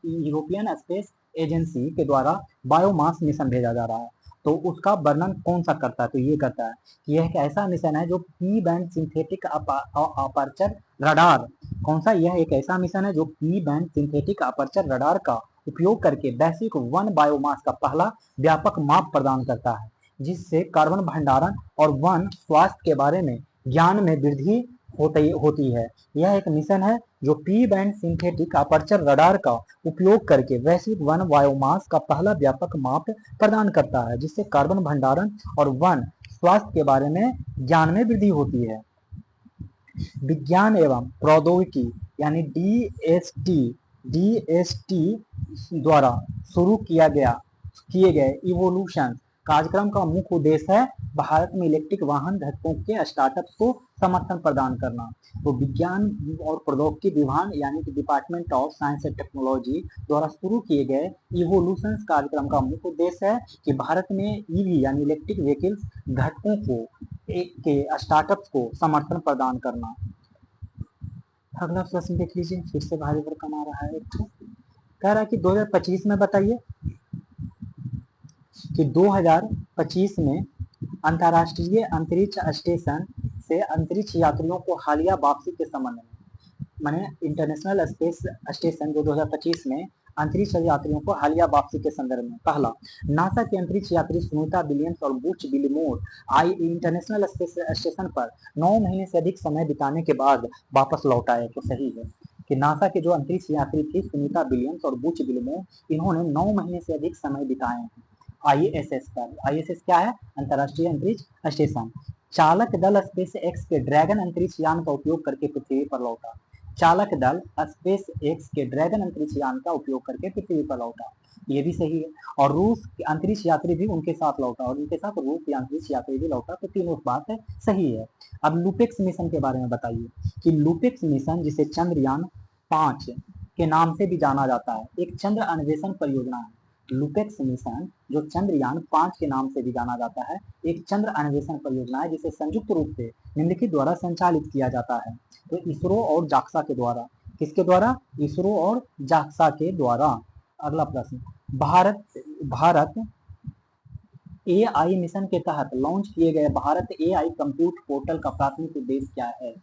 यूरोपियन स्पेस एजेंसी के द्वारा बायोमास मिशन भेजा जा रहा है। तो उसका वर्णन कौन सा करता है? तो ये करता है कि यह एक ऐसा मिशन है जो P band synthetic aperture radar. कौन सा? यह एक ऐसा मिशन है जो P band synthetic aperture radar का उपयोग करके वैश्विक वन बायोमास का पहला व्यापक माप प्रदान करता है, जिससे कार्बन भंडारण और वन स्वास्थ्य के बारे में ज्ञान में वृद्धि होती है। यह एक मिशन है जो P band synthetic aperture radar का उपयोग करके वैश्विक वन बायोमास का पहला व्यापक माप प्रदान करता है, जिससे कार्बन भंडारण और वन स्वास्थ्य के बारे में ज्ञान में वृद्धि होती है। विज्ञान एवं प्रौद्योगिकी यानी DST द्वारा शुरू किए गए इवोल्यूशन कार्यक्रम का मुख्य उद्देश्य है भारत में इलेक्ट्रिक वाहन घटकों के स्टार्टअप को समर्थन प्रदान करना। तो विज्ञान और प्रौद्योगिकी विभाग यानी कि department of science and technology द्वारा शुरू किए गए इवोल्यूशन कार्यक्रम का मुख्य उद्देश्य है कि भारत में ईवी यानी इलेक्ट्रिक व्हीकल्स घटकों के स्टार्टअप को समर्थन प्रदान करना। अगला प्रश्न देख लीजिए, फिर से भारी भरकम आ रहा है। कह रहा है कि 2025 में बताइए कि 2025 में अंतर्राष्ट्रीय अंतरिक्ष स्टेशन से अंतरिक्ष यात्रियों को हालिया वापसी के संबंध में, माने इंटरनेशनल स्पेस स्टेशन जो 2025 में अंतरिक्ष यात्रियों को हालिया वापसी के संदर्भ में। पहला, नासा के अंतरिक्ष यात्री सुनीता विलियम्स और बुच विलियमोर आई इंटरनेशनल स्पेस स्टेशन पर 9 महीने से अधिक समय बिताने के बाद वापस लौट आए। तो सही है कि नासा के जो अंतरिक्ष यात्री थी सुनीता विलियम्स और बुच विलियमोर, इन्होंने 9 महीने से अधिक समय बिताए हैं आईएसएस पर। आईएसएस क्या है? अंतर्राष्ट्रीय अंतरिक्ष स्टेशन। चालक दल स्पेस एक्स के ड्रैगन अंतरिक्ष यान का उपयोग करके पृथ्वी पर लौटा। चालक दल स्पेस एक्स के ड्रैगन अंतरिक्ष यान का उपयोग करके पृथ्वी पर लौटा, ये भी सही है। और रूस के अंतरिक्ष यात्री भी उनके साथ लौटा, और उनके साथ रूस के अंतरिक्ष यात्री भी लौटा, तो तीनों बात है सही है। अब लुपेक्स मिशन के बारे में बताइए कि लुपेक्स मिशन, जिसे चंद्रयान 5 के नाम से भी जाना जाता है, एक चंद्र अन्वेषण परियोजना है। लुपेक्स मिशन, जो चंद्रयान 5 के नाम से भी जाना जाता है, एक चंद्र अन्वेषण परियोजना है जिसे संयुक्त रूप से निम्नलिखित द्वारा संचालित किया जाता है। तो इसरो और जाक्सा के द्वारा। किसके द्वारा? इसरो और जाक्सा के द्वारा। अगला प्रश्न, भारत एआई मिशन के तहत लॉन्च किए गए भारत एआई कंप्यूट पोर्टल का प्राथमिक उद्देश्य क्या है?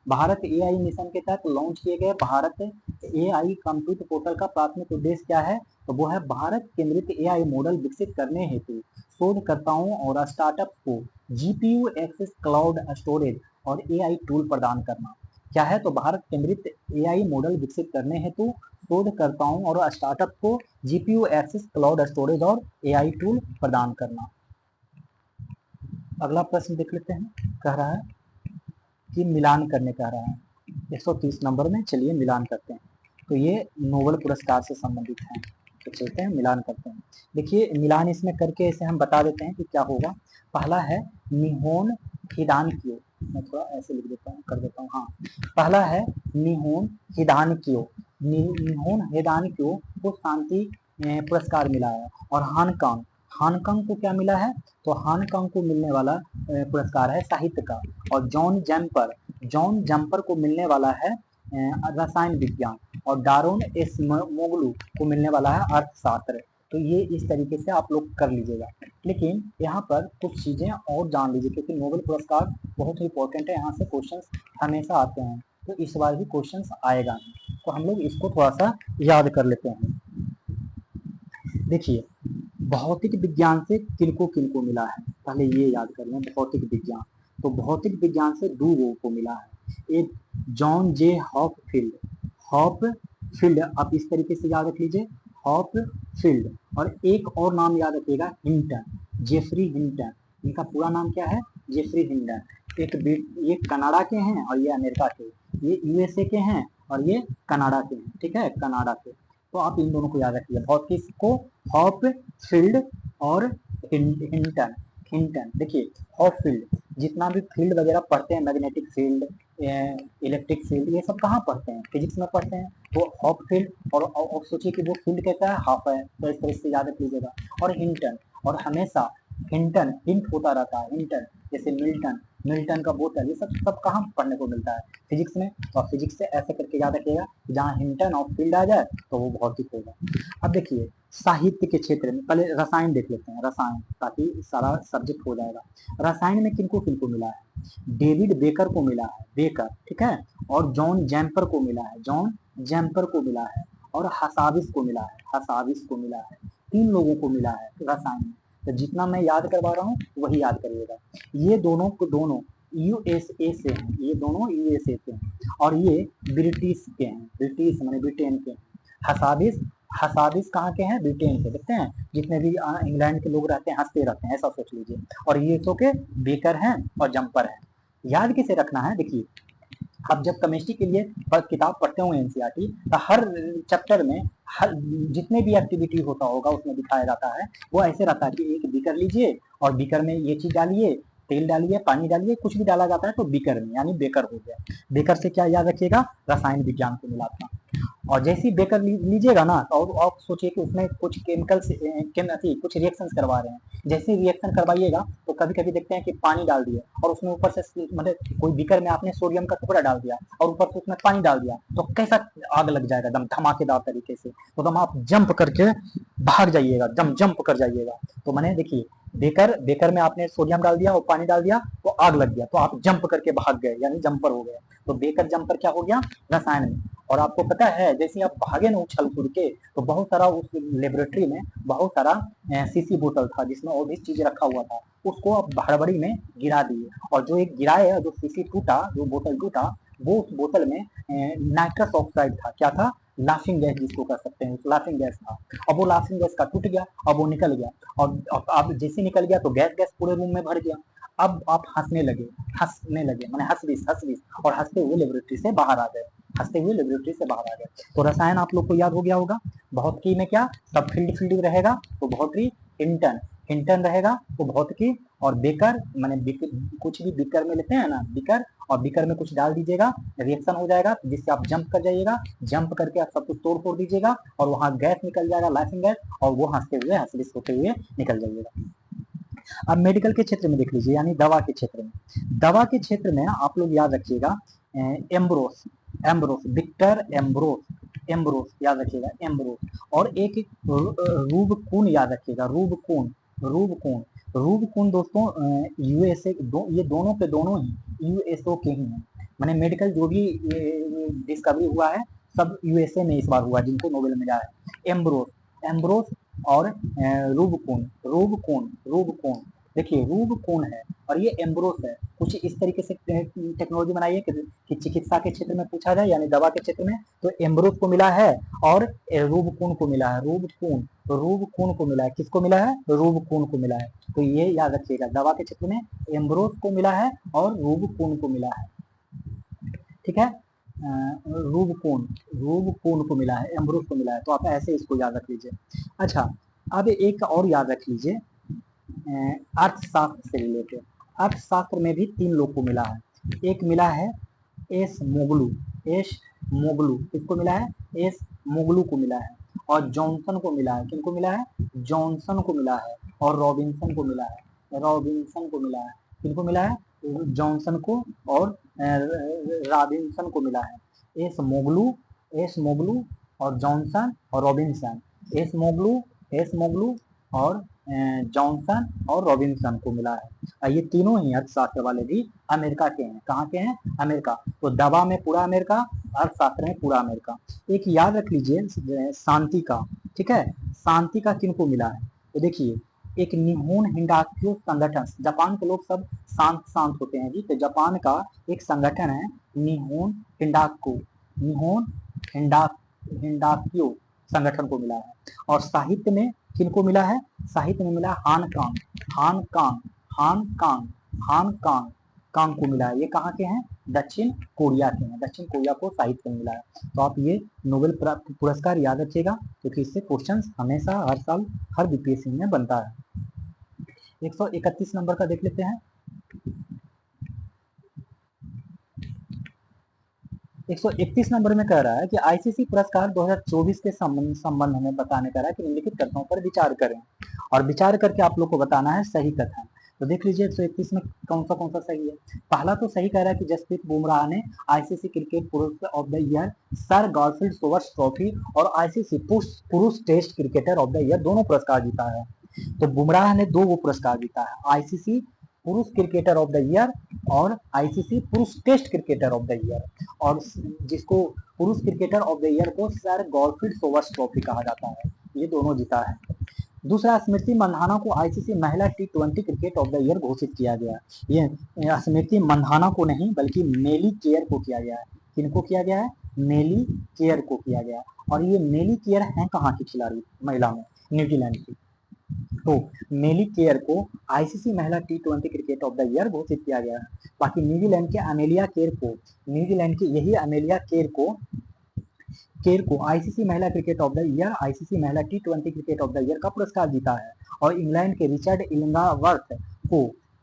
भारत एआई मिशन के तहत लॉन्च किए गए भारत एआई कंप्यूट पोर्टल का प्राथमिक उद्देश्य क्या है? तो वो है भारत केंद्रित एआई मॉडल विकसित करने हेतु शोधकर्ताओं और स्टार्टअप को जीपीयू एक्सेस, क्लाउड स्टोरेज और एआई टूल प्रदान करना। क्या है? तो भारत केंद्रित एआई मॉडल विकसित करने हेतु शोधकर्ताओं और स्टार्टअप को जीपीयू एक्सेस, क्लाउड स्टोरेज और एआई टूल प्रदान करना। अगला प्रश्न देख लेते हैं, कह रहा है कि मिलान करने कह रहा है 130 नंबर में। चलिए मिलान करते हैं। तो ये नोबेल पुरस्कार से संबंधित है, तो चलते हैं मिलान करते हैं। देखिए मिलान इसमें करके इसे हम बता देते हैं कि क्या होगा। पहला है निहोन हिदानक्यो, मैं थोड़ा ऐसे लिख देता हूँ, कर देता हूँ। हाँ, पहला है निहोन हिदानक्यो। निहोन हिदानक्यो को शांति पुरस्कार मिला है। और हांगकांग को क्या मिला है? तो हांगकांग को मिलने वाला पुरस्कार है साहित्य का। और जॉन जम्पर को मिलने वाला है रसायन विज्ञान। और डारोन एस मोगलू को मिलने वाला है अर्थशास्त्र। तो ये इस तरीके से आप लोग कर लीजिएगा। लेकिन यहाँ पर कुछ चीजें और जान लीजिए, क्योंकि नोबेल पुरस्कार बहुत ही इंपॉर्टेंट है, यहाँ से क्वेश्चंस हमेशा आते हैं, तो इस बार भी क्वेश्चंस आएगा, तो हम लोग इसको थोड़ा सा याद कर लेते हैं। देखिए भौतिक विज्ञान से किनको मिला है, पहले ये याद कर लें। भौतिक विज्ञान, तो भौतिक विज्ञान से 2 लोगों को मिला है। एक जॉन जे हॉपफील्ड, आप इस तरीके से याद रख लीजिए, हॉपफील्ड। और एक और नाम याद रखिएगा, हिंटन, जेफरी हिंटन। इनका पूरा नाम क्या है? Jeffrey Hinton. ये कनाडा के हैं और ये अमेरिका के, ये यूएसए के हैं और ये कनाडा के हैं, ठीक है, कनाडा के। तो आप इन दोनों को याद रखिए, भौतिक को हॉपफील्ड और हिंटन। देखिए हॉपफील्ड, जितना भी फील्ड वगैरह पढ़ते हैं, मैग्नेटिक फील्ड, इलेक्ट्रिक फील्ड, ये सब कहाँ पढ़ते हैं? फिजिक्स में पढ़ते हैं। तो हॉपफील्ड, और सोचिए कि वो फील्ड कैसा है? हाफ है, तो इस तरह से याद रख लीजिएगा। और हिंटन, और हमेशा हिंट होता रहता है, हिंटन, जैसे मिल्टन का बोतल, ये सब कहाँ पढ़ने को मिलता है? फिजिक्स में। तो आप फिजिक्स से ऐसे करके याद रखिएगा, जहाँ हिंटन और फील्ड आ जाए तो वो भौतिक होगा। अब देखिए साहित्य के क्षेत्र में, पहले रसायन देख लेते हैं, रसायन, ताकि सारा सब्जेक्ट हो जाएगा। रसायन में किनको मिला है? डेविड बेकर को मिला है, बेकर, ठीक है। और जॉन जैम्पर को मिला है, जॉन जैम्पर को मिला है। और हसाविस को मिला है, हसाविस को मिला है। 3 लोगों को मिला है रसायन में। तो जितना मैं याद करवा रहा हूँ वही याद करिएगा। ये दोनों यूएसए से हैं, ये दोनों यूएसए से हैं। और ये ब्रिटिश के हैं, ब्रिटिश माने ब्रिटेन के हैं। हसाविस कहाँ के हैं? ब्रिटेन के। देखते हैं जितने भी इंग्लैंड के लोग रहते हैं हंसते रहते हैं, ऐसा सोच लीजिए। और ये तो के बेकर हैं और जम्पर हैं। याद किसे रखना है? देखिए आप जब केमिस्ट्री के लिए किताब पढ़ते होंगे एनसीईआरटी, तो हर चैप्टर में हर जितने भी एक्टिविटी होता होगा उसमें दिखाया जाता है, वो ऐसे रहता है कि एक बीकर लीजिए और बीकर में ये चीज डालिए, तेल डालिए, पानी डालिए, कुछ भी डाला जाता है तो बीकर में, यानी बेकर हो गया। बेकर से क्या याद रखिएगा? रसायन विज्ञान को मिला था। और जैसे ही बेकर लीजिएगा ना, और आप सोचिए कि उसमें कुछ केमिकल्स कुछ रिएक्शंस करवा रहे हैं। जैसे रिएक्शन करवाइएगा तो कभी कभी देखते हैं कि पानी डाल दिया और उसमें ऊपर से, मतलब कोई बीकर में आपने सोडियम का टुकड़ा डाल दिया और ऊपर से उसमें पानी डाल दिया, तो कैसा आग लग जाएगा, एकदम धमाकेदार तरीके से। तो एकदम आप जंप करके भाग जाइएगा, एकदम जंप कर जाइएगा। तो मैंने देखिए बेकर में आपने सोडियम डाल दिया और पानी डाल दिया तो आग लग गया, तो आप जंप करके भाग गए, यानी जंपर हो गए। तो बेकर जंपर क्या हो गया? रसायन में। और आपको पता है जैसे आप भागे ना उछल कूद के, तो बहुत सारा उस लेबोरेटरी में बहुत सारा सीसी बोतल था जिसमें और भी चीज रखा हुआ था, उसको आप हड़बड़ी में गिरा दिए, और जो एक गिराए जो सीसी टूटा, जो बोतल टूटा, वो उस बोतल में नाइट्रस ऑक्साइड था, क्या था, लाफिंग गैस जिसको कह सकते हैं, लाफिंग गैस था। अब वो लाफिंग गैस का टूट गया, अब वो निकल गया, और अब जैसे निकल गया तो गैस गैस पूरे रूम में भर गया। अब आप हंसने लगे मैंने हंस बीस और हंसते हुए लेबोरेटरी से बाहर आ गए, हंसते हुए लेबोरेटरी से बाहर आ गए। तो रसायन आप लोग को याद हो गया होगा, भौतिकी में क्या सब फील्ड फील्ड रहेगा, तो भौतिकी हिंटन, हिंटन रहेगा तो भौतिकी, और बेकर मैंने कुछ भी बीकर में लेते हैं ना, बीकर, और बीकर में कुछ डाल दीजिएगा, रिएक्शन हो जाएगा जिससे आप जंप कर जाइएगा, जंप करके आप सब कुछ तोड़ फोड़ दीजिएगा और वहां गैस निकल जाएगा, लाफिंग गैस, और वो हंसते हुए हंसलिस होते हुए निकल जाइएगा। अब मेडिकल के क्षेत्र में देख लीजिए, यानी दवा के क्षेत्र में, दवा के क्षेत्र में आप लोग याद रखिएगा Ambrose, Ambrose, Victor Ambrose, Ambrose याद रखिएगा, एम्ब्रोस, और एक रूबकून याद रखिएगा, रूबकून, रूबकून, रूबकून दोस्तों यूएसए ये दोनों के दोनों ही यूएसओ के ही हैं, मैंने मेडिकल जो भी डिस्कवरी हुआ है सब यूएसए में इस बार हुआ जिनको नोबेल मिला है। एम्ब्रोस, एम्ब्रोस और रूबकून, रूबकून, रूबकून, देखिए रूबकून है और ये एम्ब्रोस है। कुछ इस तरीके से टेक्नोलॉजी बनाई है कि चिकित्सा के क्षेत्र में पूछा जाए, यानी दवा के क्षेत्र में, तो एम्ब्रोस को मिला है और रूबकून को मिला है, रूबकून, रूबकून को मिला है, किसको मिला है, रूबकून को मिला है। तो ये याद रखिएगा, दवा के क्षेत्र में एम्ब्रोस को मिला है और रूबकून को मिला है, ठीक है, रूबकून, रूबकून को मिला है, एम्ब्रोस को मिला है, तो आप ऐसे इसको याद रख लीजिए। अच्छा, अब एक और याद रख लीजिए, अर्थशास्त्र से रिलेटेड, अर्थशास्त्र में भी 3 लोग को मिला है, एक मिला है एस मोगलू, एस मोगलू, किसको मिला है, एस मोगलू को मिला है, और जॉनसन को मिला है, किनको मिला है, जॉनसन को मिला है, और रॉबिन्सन को मिला है, रॉबिन्सन को मिला है, किनको मिला है, जॉनसन को और रॉबिन्सन को मिला है। एस मोगलू, एस मोगलू और जॉनसन और रॉबिन्सन, एस मोगलू, एस मोगलू और जॉनसन और रॉबिन्सन को मिला है। ये तीनों ही अर्थशास्त्र वाले भी अमेरिका के हैं, कहाँ के हैं, अमेरिका। तो दवा में पूरा अमेरिका, अर्थशास्त्र में पूरा अमेरिका। एक याद रख लीजिए शांति का, ठीक है, शांति का किनको मिला है, तो देखिए एक निहोन हिंडाक्यू संगठन, जापान के लोग सब शांत शांत होते हैं जी, तो जापान का एक संगठन है निहोन हिंडाक्यू, निहोन हिंडाक्यू संगठन को मिला है। और साहित्य में किनको मिला है, साहित्य में मिला हानकांग, हानकांग, हानकांग, हानकांग, कांग को मिला है। ये कहाँ के हैं, दक्षिण कोरिया के हैं, दक्षिण कोरिया को साहित्य में मिला है। तो आप ये नोबेल पुरस्कार याद रखिएगा क्योंकि इससे क्वेश्चन हमेशा हर साल हर बीपीएससी में बनता है। 131 नंबर का देख लेते हैं। 131 नंबर में कह रहा है कि आईसीसी पुरस्कार 2024 के संबंध में बताने कह रहा है कि निम्नलिखित कथनों पर विचार करें और विचार करके आप लोग को बताना है सही कथन। तो देख लीजिए 131 में कौन सा सही है। पहला तो सही कह रहा है कि जसप्रीत बुमराह ने आईसीसी क्रिकेट पुरुष of the year, sir Garfield Sobers trophy और आईसीसी पुरुष test cricketer of the year दोनों पुरस्कार जीता है। तो बुमराह ने 2 पुरस्कार जीता है, आईसीसी पुरुष क्रिकेटर ऑफ द ईयर और आईसीसी पुरुष test cricketer of the year, और जिसको पुरुष क्रिकेटर ऑफ द ईयर को सर गॉर्फील्ड सोबर्स ट्रॉफी कहा जाता है, ये दोनों जीता है। दूसरा, स्मृति मंधाना को आईसीसी महिला टी20 क्रिकेट ऑफ द ईयर घोषित किया गया। ये स्मृति मंधाना को नहीं बल्कि मेली केयर को किया गया है। किनको किया गया है, मेली केयर को किया गया। और ये मेली केयर है कहाँ की खिलाड़ी, महिला में, न्यूजीलैंड की। तो मेली केयर को आईसीसी महिला टी20 क्रिकेट ऑफ द ईयर घोषित किया गया है। बाकी न्यूजीलैंड के अमेलिया केयर को, न्यूजीलैंड की यही अमेलिया केयर को आईसीसी महिला cricket of the year, ICC महिला टी20 क्रिकेट ऑफ द ईयर का पुरस्कार जीता है। और इंग्लैंड के रिचर्ड इलिंगवर्थ को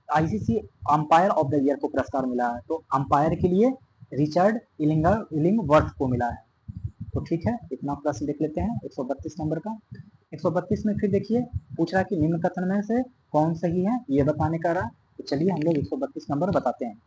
ICC umpire of the year को पुरस्कार मिला है। तो अंपायर के लिए रिचर्ड इलिंगवर्थ को मिला है। तो ठीक है, इतना प्रश्न देख लेते हैं 132 नंबर का। 132 में फिर देखिए पूछ रहा कि निम्न कथन में से कौन सही है, ये बताने का रहा। तो चलिए हम लोग 132 नंबर बताते हैं।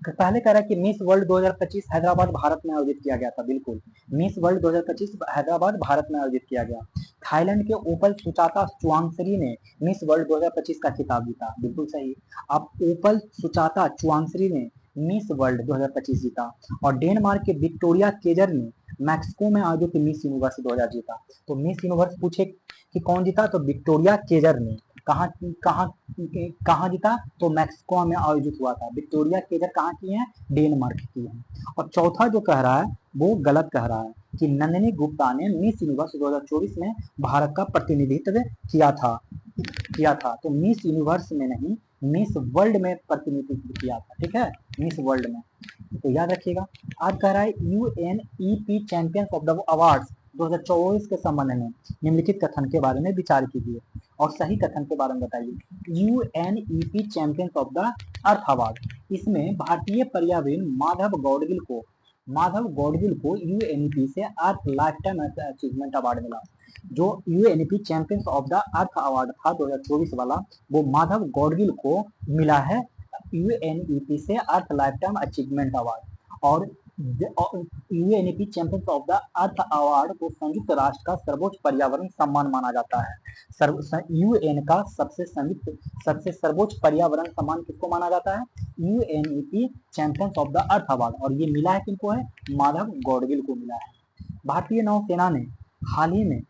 पहले कह रहा है कि मिस वर्ल्ड 2025 हैदराबाद भारत में आयोजित किया गया था। बिल्कुल, मिस वर्ल्ड 2025 हैदराबाद भारत में आयोजित किया गया। थाईलैंड के ओपल सुचाता चुआंगसरी ने मिस वर्ल्ड 2025 का खिताब जीता। बिल्कुल सही। अब ओपल सुचाता चुआंगसरी ने मिस वर्ल्ड 2025 जीता। और डेनमार्क के विक्टोरिया केजर ने मैक्सिको में आयोजित मिस यूनिवर्स 2000 जीता। तो मिस यूनिवर्स पूछे कि कौन जीता, तो विक्टोरिया केजर ने। कहाँ कहाँ कहाँ जीता, तो मैक्सिको में आयोजित हुआ था। विक्टोरिया केजर कहाँ की है, डेनमार्क की है। और चौथा जो कह रहा है वो गलत कह रहा है कि नंदिनी गुप्ता ने मिस यूनिवर्स 2024 में भारत का प्रतिनिधित्व किया था। तो मिस यूनिवर्स में नहीं, मिस वर्ल्ड में प्रतिनिधित्व किया था। ठीक है, मिस वर्ल्ड में, तो याद रखिएगा। आज कह रहा है UNEP champions of the awards 2024 के संबंध में निम्नलिखित कथन के बारे में विचार कीजिए और सही कथन के बारे में बताइए। UNEP champions of the earth award, इसमें भारतीय पर्यावरण माधव गौडगिल को यूएनईपी से earth lifetime achievement award मिला। जो UNEP champions of the earth award था 2024 वाला, वो माधव गौडगिल को मिला है यूएनईपी से earth lifetime achievement award. और UNEP champions of the earth award को संयुक्त राष्ट्र का सर्वोच्च पर्यावरण सम्मान माना जाता है। यूएन का सबसे सर्वोच्च पर्यावरण सम्मान किसको माना जाता है, UNEP champions of the earth award. और ये मिला है किनको है, माधव गौडगिल को मिला है। भारतीय नौसेना ने हाल ही में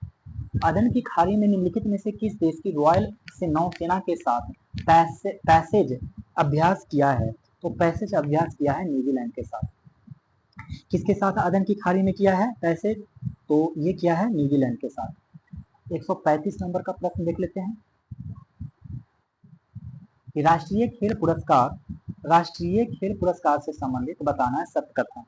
अदन की खाड़ी में निम्नलिखित में से किस देश की रॉयल नौसेना के साथ पैसेज अभ्यास किया है, तो पैसेज अभ्यास किया है न्यूजीलैंड के साथ। किसके साथ अदन की खाड़ी में किया है पैसेज, तो ये किया है न्यूजीलैंड के साथ। 135 नंबर का प्रश्न देख लेते हैं कि राष्ट्रीय खेल पुरस्कार से संबंधित बताना है सत्य कथन।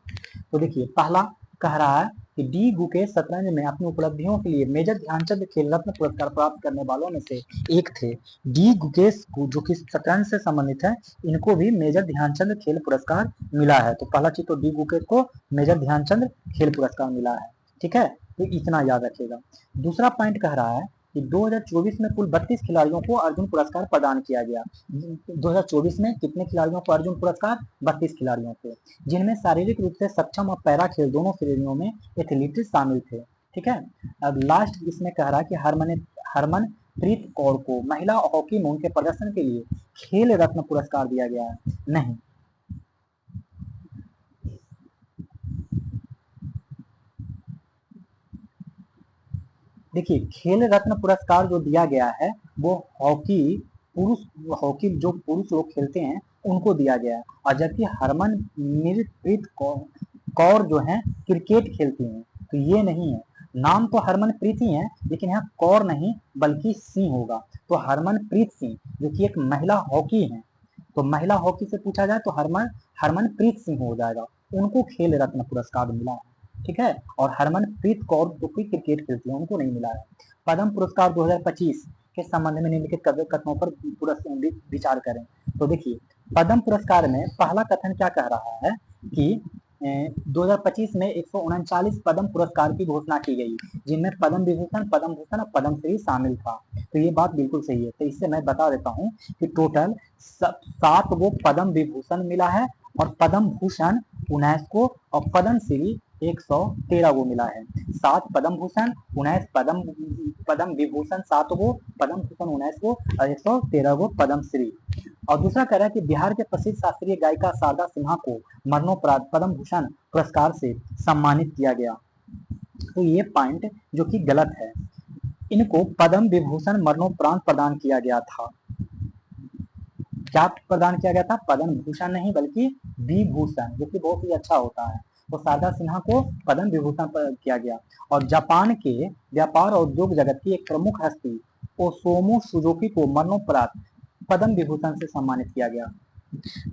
तो देखिए, पहला कह रहा है कि डी गुकेश शतरंज में अपनी उपलब्धियों के लिए मेजर ध्यानचंद खेल रत्न पुरस्कार प्राप्त करने वालों में से एक थे। डी गुकेश को, जो कि शतरंज से संबंधित है, इनको भी मेजर ध्यानचंद खेल पुरस्कार मिला है। तो पहला चीज तो डी गुकेश को मेजर ध्यानचंद खेल पुरस्कार मिला है। ठीक है, तो इतना याद रखिएगा। दूसरा पॉइंट कह रहा है कि 2024 में कुल 32 खिलाड़ियों को अर्जुन पुरस्कार प्रदान किया गया। 2024 में कितने खिलाड़ियों को अर्जुन पुरस्कार, 32 खिलाड़ियों को, जिनमें शारीरिक रूप से सक्षम और पैरा खेल दोनों श्रेणियों में एथलीट्स शामिल थे। ठीक है, अब लास्ट इसमें कह रहा है कि हरमनप्रीत कौर को महिला हॉकी में उनके प्रदर्शन के लिए खेल रत्न पुरस्कार दिया गया है, नहीं। देखिए, खेल रत्न पुरस्कार जो दिया गया है वो हॉकी जो पुरुष लोग खेलते हैं उनको दिया गया है, और जबकि हरमनप्रीत कौर जो है क्रिकेट खेलती हैं, तो ये नहीं है। नाम तो हरमनप्रीत ही है, लेकिन यहाँ कौर नहीं बल्कि सिंह होगा। तो हरमनप्रीत सिंह जो कि एक महिला हॉकी है, तो महिला हॉकी से पूछा जाए तो हरमनप्रीत सिंह हो जाएगा, उनको खेल रत्न पुरस्कार मिला है। ठीक है, और हरमनप्रीत कौर जो कि क्रिकेट खेलती है उनको नहीं मिला है। पद्म पुरस्कार 2025 के संबंध में निम्नलिखित कथनों पर विचार करें। तो देखिए, पद्म पुरस्कार में पहला कथन क्या कह रहा है कि 2025 में 139 पद्म पुरस्कार की घोषणा की गई, जिनमें पद्म विभूषण, पद्म भूषण और पद्मश्री शामिल था। तो ये बात बिल्कुल सही है। तो इससे मैं बता देता हूँ कि टोटल 7 गो पद्म विभूषण मिला है, और पद्म भूषण 19 को, और पद्मश्री 113 गो मिला है। 7 पद्म भूषण, 19 पद्म विभूषण, 7 गो पद्म भूषण 19 गो, और 113 गो पद्मश्री। और दूसरा कह रहा है कि बिहार के प्रसिद्ध शास्त्रीय गायिका शारदा सिन्हा को मरणोपरांत पद्म भूषण पुरस्कार से सम्मानित किया गया। तो ये पॉइंट जो कि गलत है, इनको पद्म विभूषण मरणोपरांत प्रदान किया गया था। क्या प्रदान किया गया था, पद्म भूषण नहीं बल्कि विभूषण, जो कि बहुत ही अच्छा होता है। तो शारदा सिन्हा को पद्म विभूषण किया गया। और जापान के व्यापार और उद्योग जगत की एक प्रमुख हस्ती ओसामू सुजुकी को मरणोपरांत पद्म विभूषण से सम्मानित किया गया।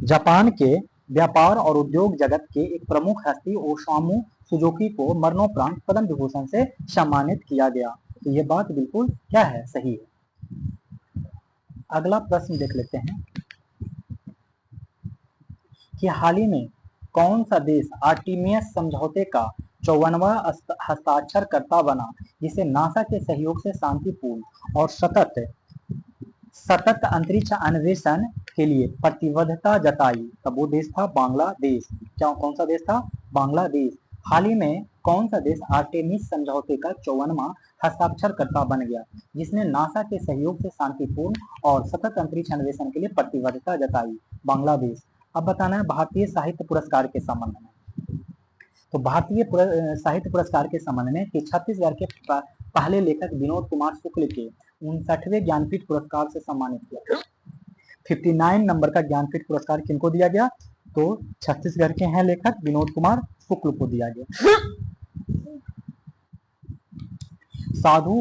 जापान के व्यापार और उद्योग जगत के एक प्रमुख हस्ती ओसामू सुजुकी को मरणोपरांत पद्म विभूषण से सम्मानित किया गया। तो ये बात बिल्कुल क्या है, सही है। अगला प्रश्न देख लेते हैं कि हाल ही में कौन सा देश आर्टेमिस समझौते का 54वां हस्ताक्षरकर्ता बना, जिसे नासा के सहयोग से शांतिपूर्ण और सतत अंतरिक्ष अन्वेषण के लिए प्रतिबद्धता जताई। तब वो देश था बांग्लादेश। क्या, कौन सा देश था, बांग्लादेश। हाल ही में कौन सा देश आर्टेमिस समझौते का 54वां हस्ताक्षरकर्ता बन गया, जिसने नासा के सहयोग से शांतिपूर्ण और सतत अंतरिक्ष अन्वेषण के लिए प्रतिबद्धता जताई, बांग्लादेश। अब बताना है भारतीय साहित्य पुरस्कार के संबंध में। तो भारतीय साहित्य पुरस्कार के संबंध में कि छत्तीसगढ़ के पहले लेखक विनोद कुमार शुक्ल के 59वें ज्ञानपीठ पुरस्कार से सम्मानित किया। 59 नंबर का ज्ञानपीठ पुरस्कार किनको दिया गया? तो छत्तीसगढ़ के हैं लेखक विनोद कुमार शुक्ल को दिया गया। साधु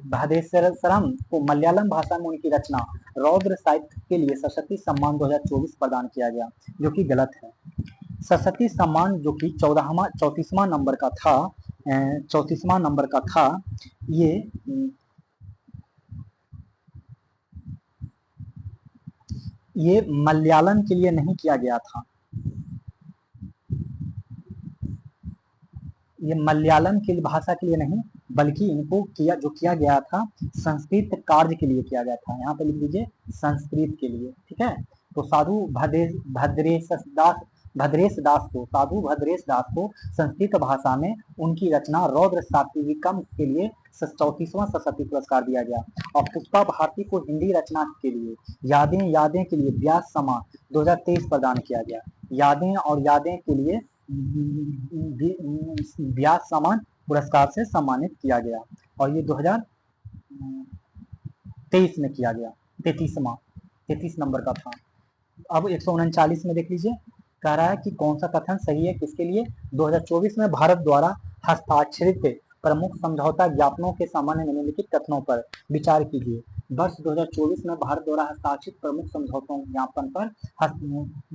भदेश्वरम को मलयालम भाषा में उनकी रचना रौद्र साहित्य के लिए सरस्वती सम्मान 2024 प्रदान किया गया, जो कि गलत है। सरस्वती सम्मान जो कि 34वां नंबर का था, 34वां नंबर का था, ये मलयालम के लिए नहीं किया गया था। ये मलयालम की भाषा के लिए नहीं, बल्कि इनको किया गया था संस्कृत कार्य के लिए किया गया था। यहाँ पे लिख दीजिए संस्कृत के लिए, ठीक है। तो साधु भद्रेश दास को संस्कृत भाषा में उनकी रचना रौद्र सात्विकम के लिए 34वां सरस्वती पुरस्कार दिया गया। और पुष्पा भारती को हिंदी रचना के लिए यादें के लिए व्यास सम्मान 2023 प्रदान किया गया। यादें के लिए व्यास सम्मान पुरस्कार से सम्मानित किया गया, और ये 2023 में किया गया। 33 नंबर का था। अब 139 में देख लीजिए, कह रहा है कि कौन सा कथन सही है किसके लिए? 2024 में भारत द्वारा हस्ताक्षरित प्रमुख समझौता ज्ञापनों के संबंध में निम्नलिखित कथनों पर विचार कीजिए। वर्ष 2024 में भारत द्वारा हस्ताक्षरित प्रमुख समझौतों ज्ञापन पर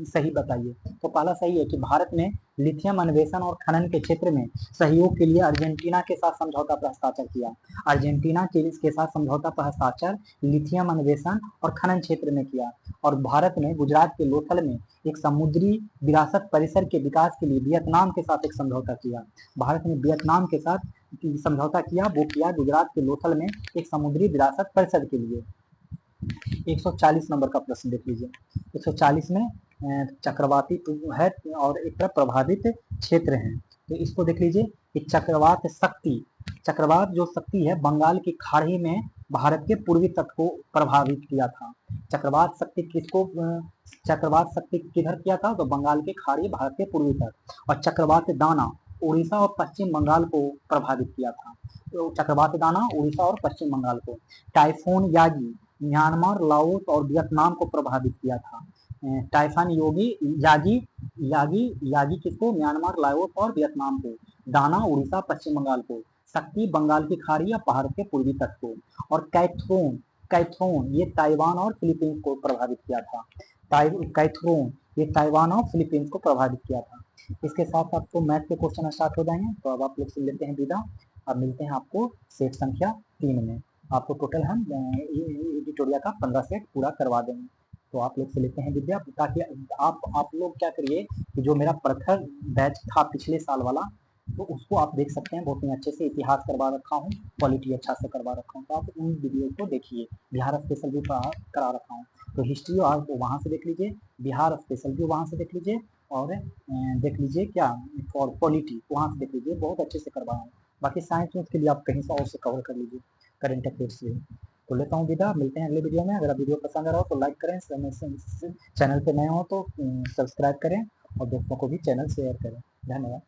सही बताइए। तो पहला सही है कि भारत ने लिथियम अन्वेषण और खनन के क्षेत्र में सहयोग के लिए अर्जेंटीना के साथ समझौता पर हस्ताक्षर किया। अर्जेंटीना के साथ समझौता पर हस्ताक्षर लिथियम अन्वेषण और खनन क्षेत्र में किया। और भारत ने गुजरात के लोथल में एक समुद्री विरासत परिसर के विकास के लिए वियतनाम के साथ एक समझौता किया। भारत ने वियतनाम के साथ समझौता किया, वो किया गुजरात के लोथल में एक समुद्री विरासत परिसर के लिए। 140 नंबर का प्रश्न देख लीजिए। 140 में चक्रवाती है और एक तरफ प्रभावित क्षेत्र है, तो इसको देख लीजिए कि चक्रवात जो शक्ति है बंगाल की खाड़ी में भारत के पूर्वी तट को प्रभावित किया था। चक्रवात शक्ति किधर किया था? तो बंगाल की खाड़ी, भारत के पूर्वी तट। और चक्रवात दाना उड़ीसा और पश्चिम बंगाल को प्रभावित किया था। तो चक्रवात दाना उड़ीसा और पश्चिम बंगाल को। टाइफून यागी म्यांमार, लाओस और वियतनाम को प्रभावित किया था। टाइफान यागी किसको? म्यांमार, लाओस और वियतनाम को। दाना उड़ीसा, पश्चिम बंगाल को। शक्ति बंगाल की खाड़ी या पहाड़ के पूर्वी तट को। और कैथ्रोन ये ताइवान और फिलीपींस को प्रभावित किया था। कैथ्रोन ये ताइवान और फिलीपींस को प्रभावित किया था। इसके साथ आपको मैथ के क्वेश्चन स्टार्ट हो जाएंगे। तो अब आप लोग से लेते हैं विदा। अब मिलते हैं आपको सेट संख्या 3 में। आपको टोटल हम एडिटोरिया का 15 सेट पूरा करवा देंगे। तो आप लोग से लेते हैं विद्या, ताकि आप लोग क्या करिए कि जो मेरा प्रखर बैच था पिछले साल वाला, तो उसको आप देख सकते हैं। बहुत ही अच्छे से इतिहास करवा रखा हूँ, क्वालिटी अच्छा से करवा रखा हूँ। तो आप उन वीडियो को देखिए। बिहार स्पेशल भी करा रखा हूँ, तो हिस्ट्री आप वहाँ से देख लीजिए, बिहार स्पेशल भी वहाँ से देख लीजिए, और देख लीजिए क्या फॉर पॉलिटी वहाँ से देख लीजिए। बहुत अच्छे से करवाया हूँ। बाकी साइंस के लिए आप कहीं से और से कवर कर लीजिए, करेंट अफेयर्स से। तो लेता हूँ विदा, मिलते हैं अगले वीडियो में। अगर वीडियो पसंद आ रहा हो तो लाइक करें, चैनल पे नए हो तो सब्सक्राइब करें, और दोस्तों को भी चैनल शेयर करें। धन्यवाद।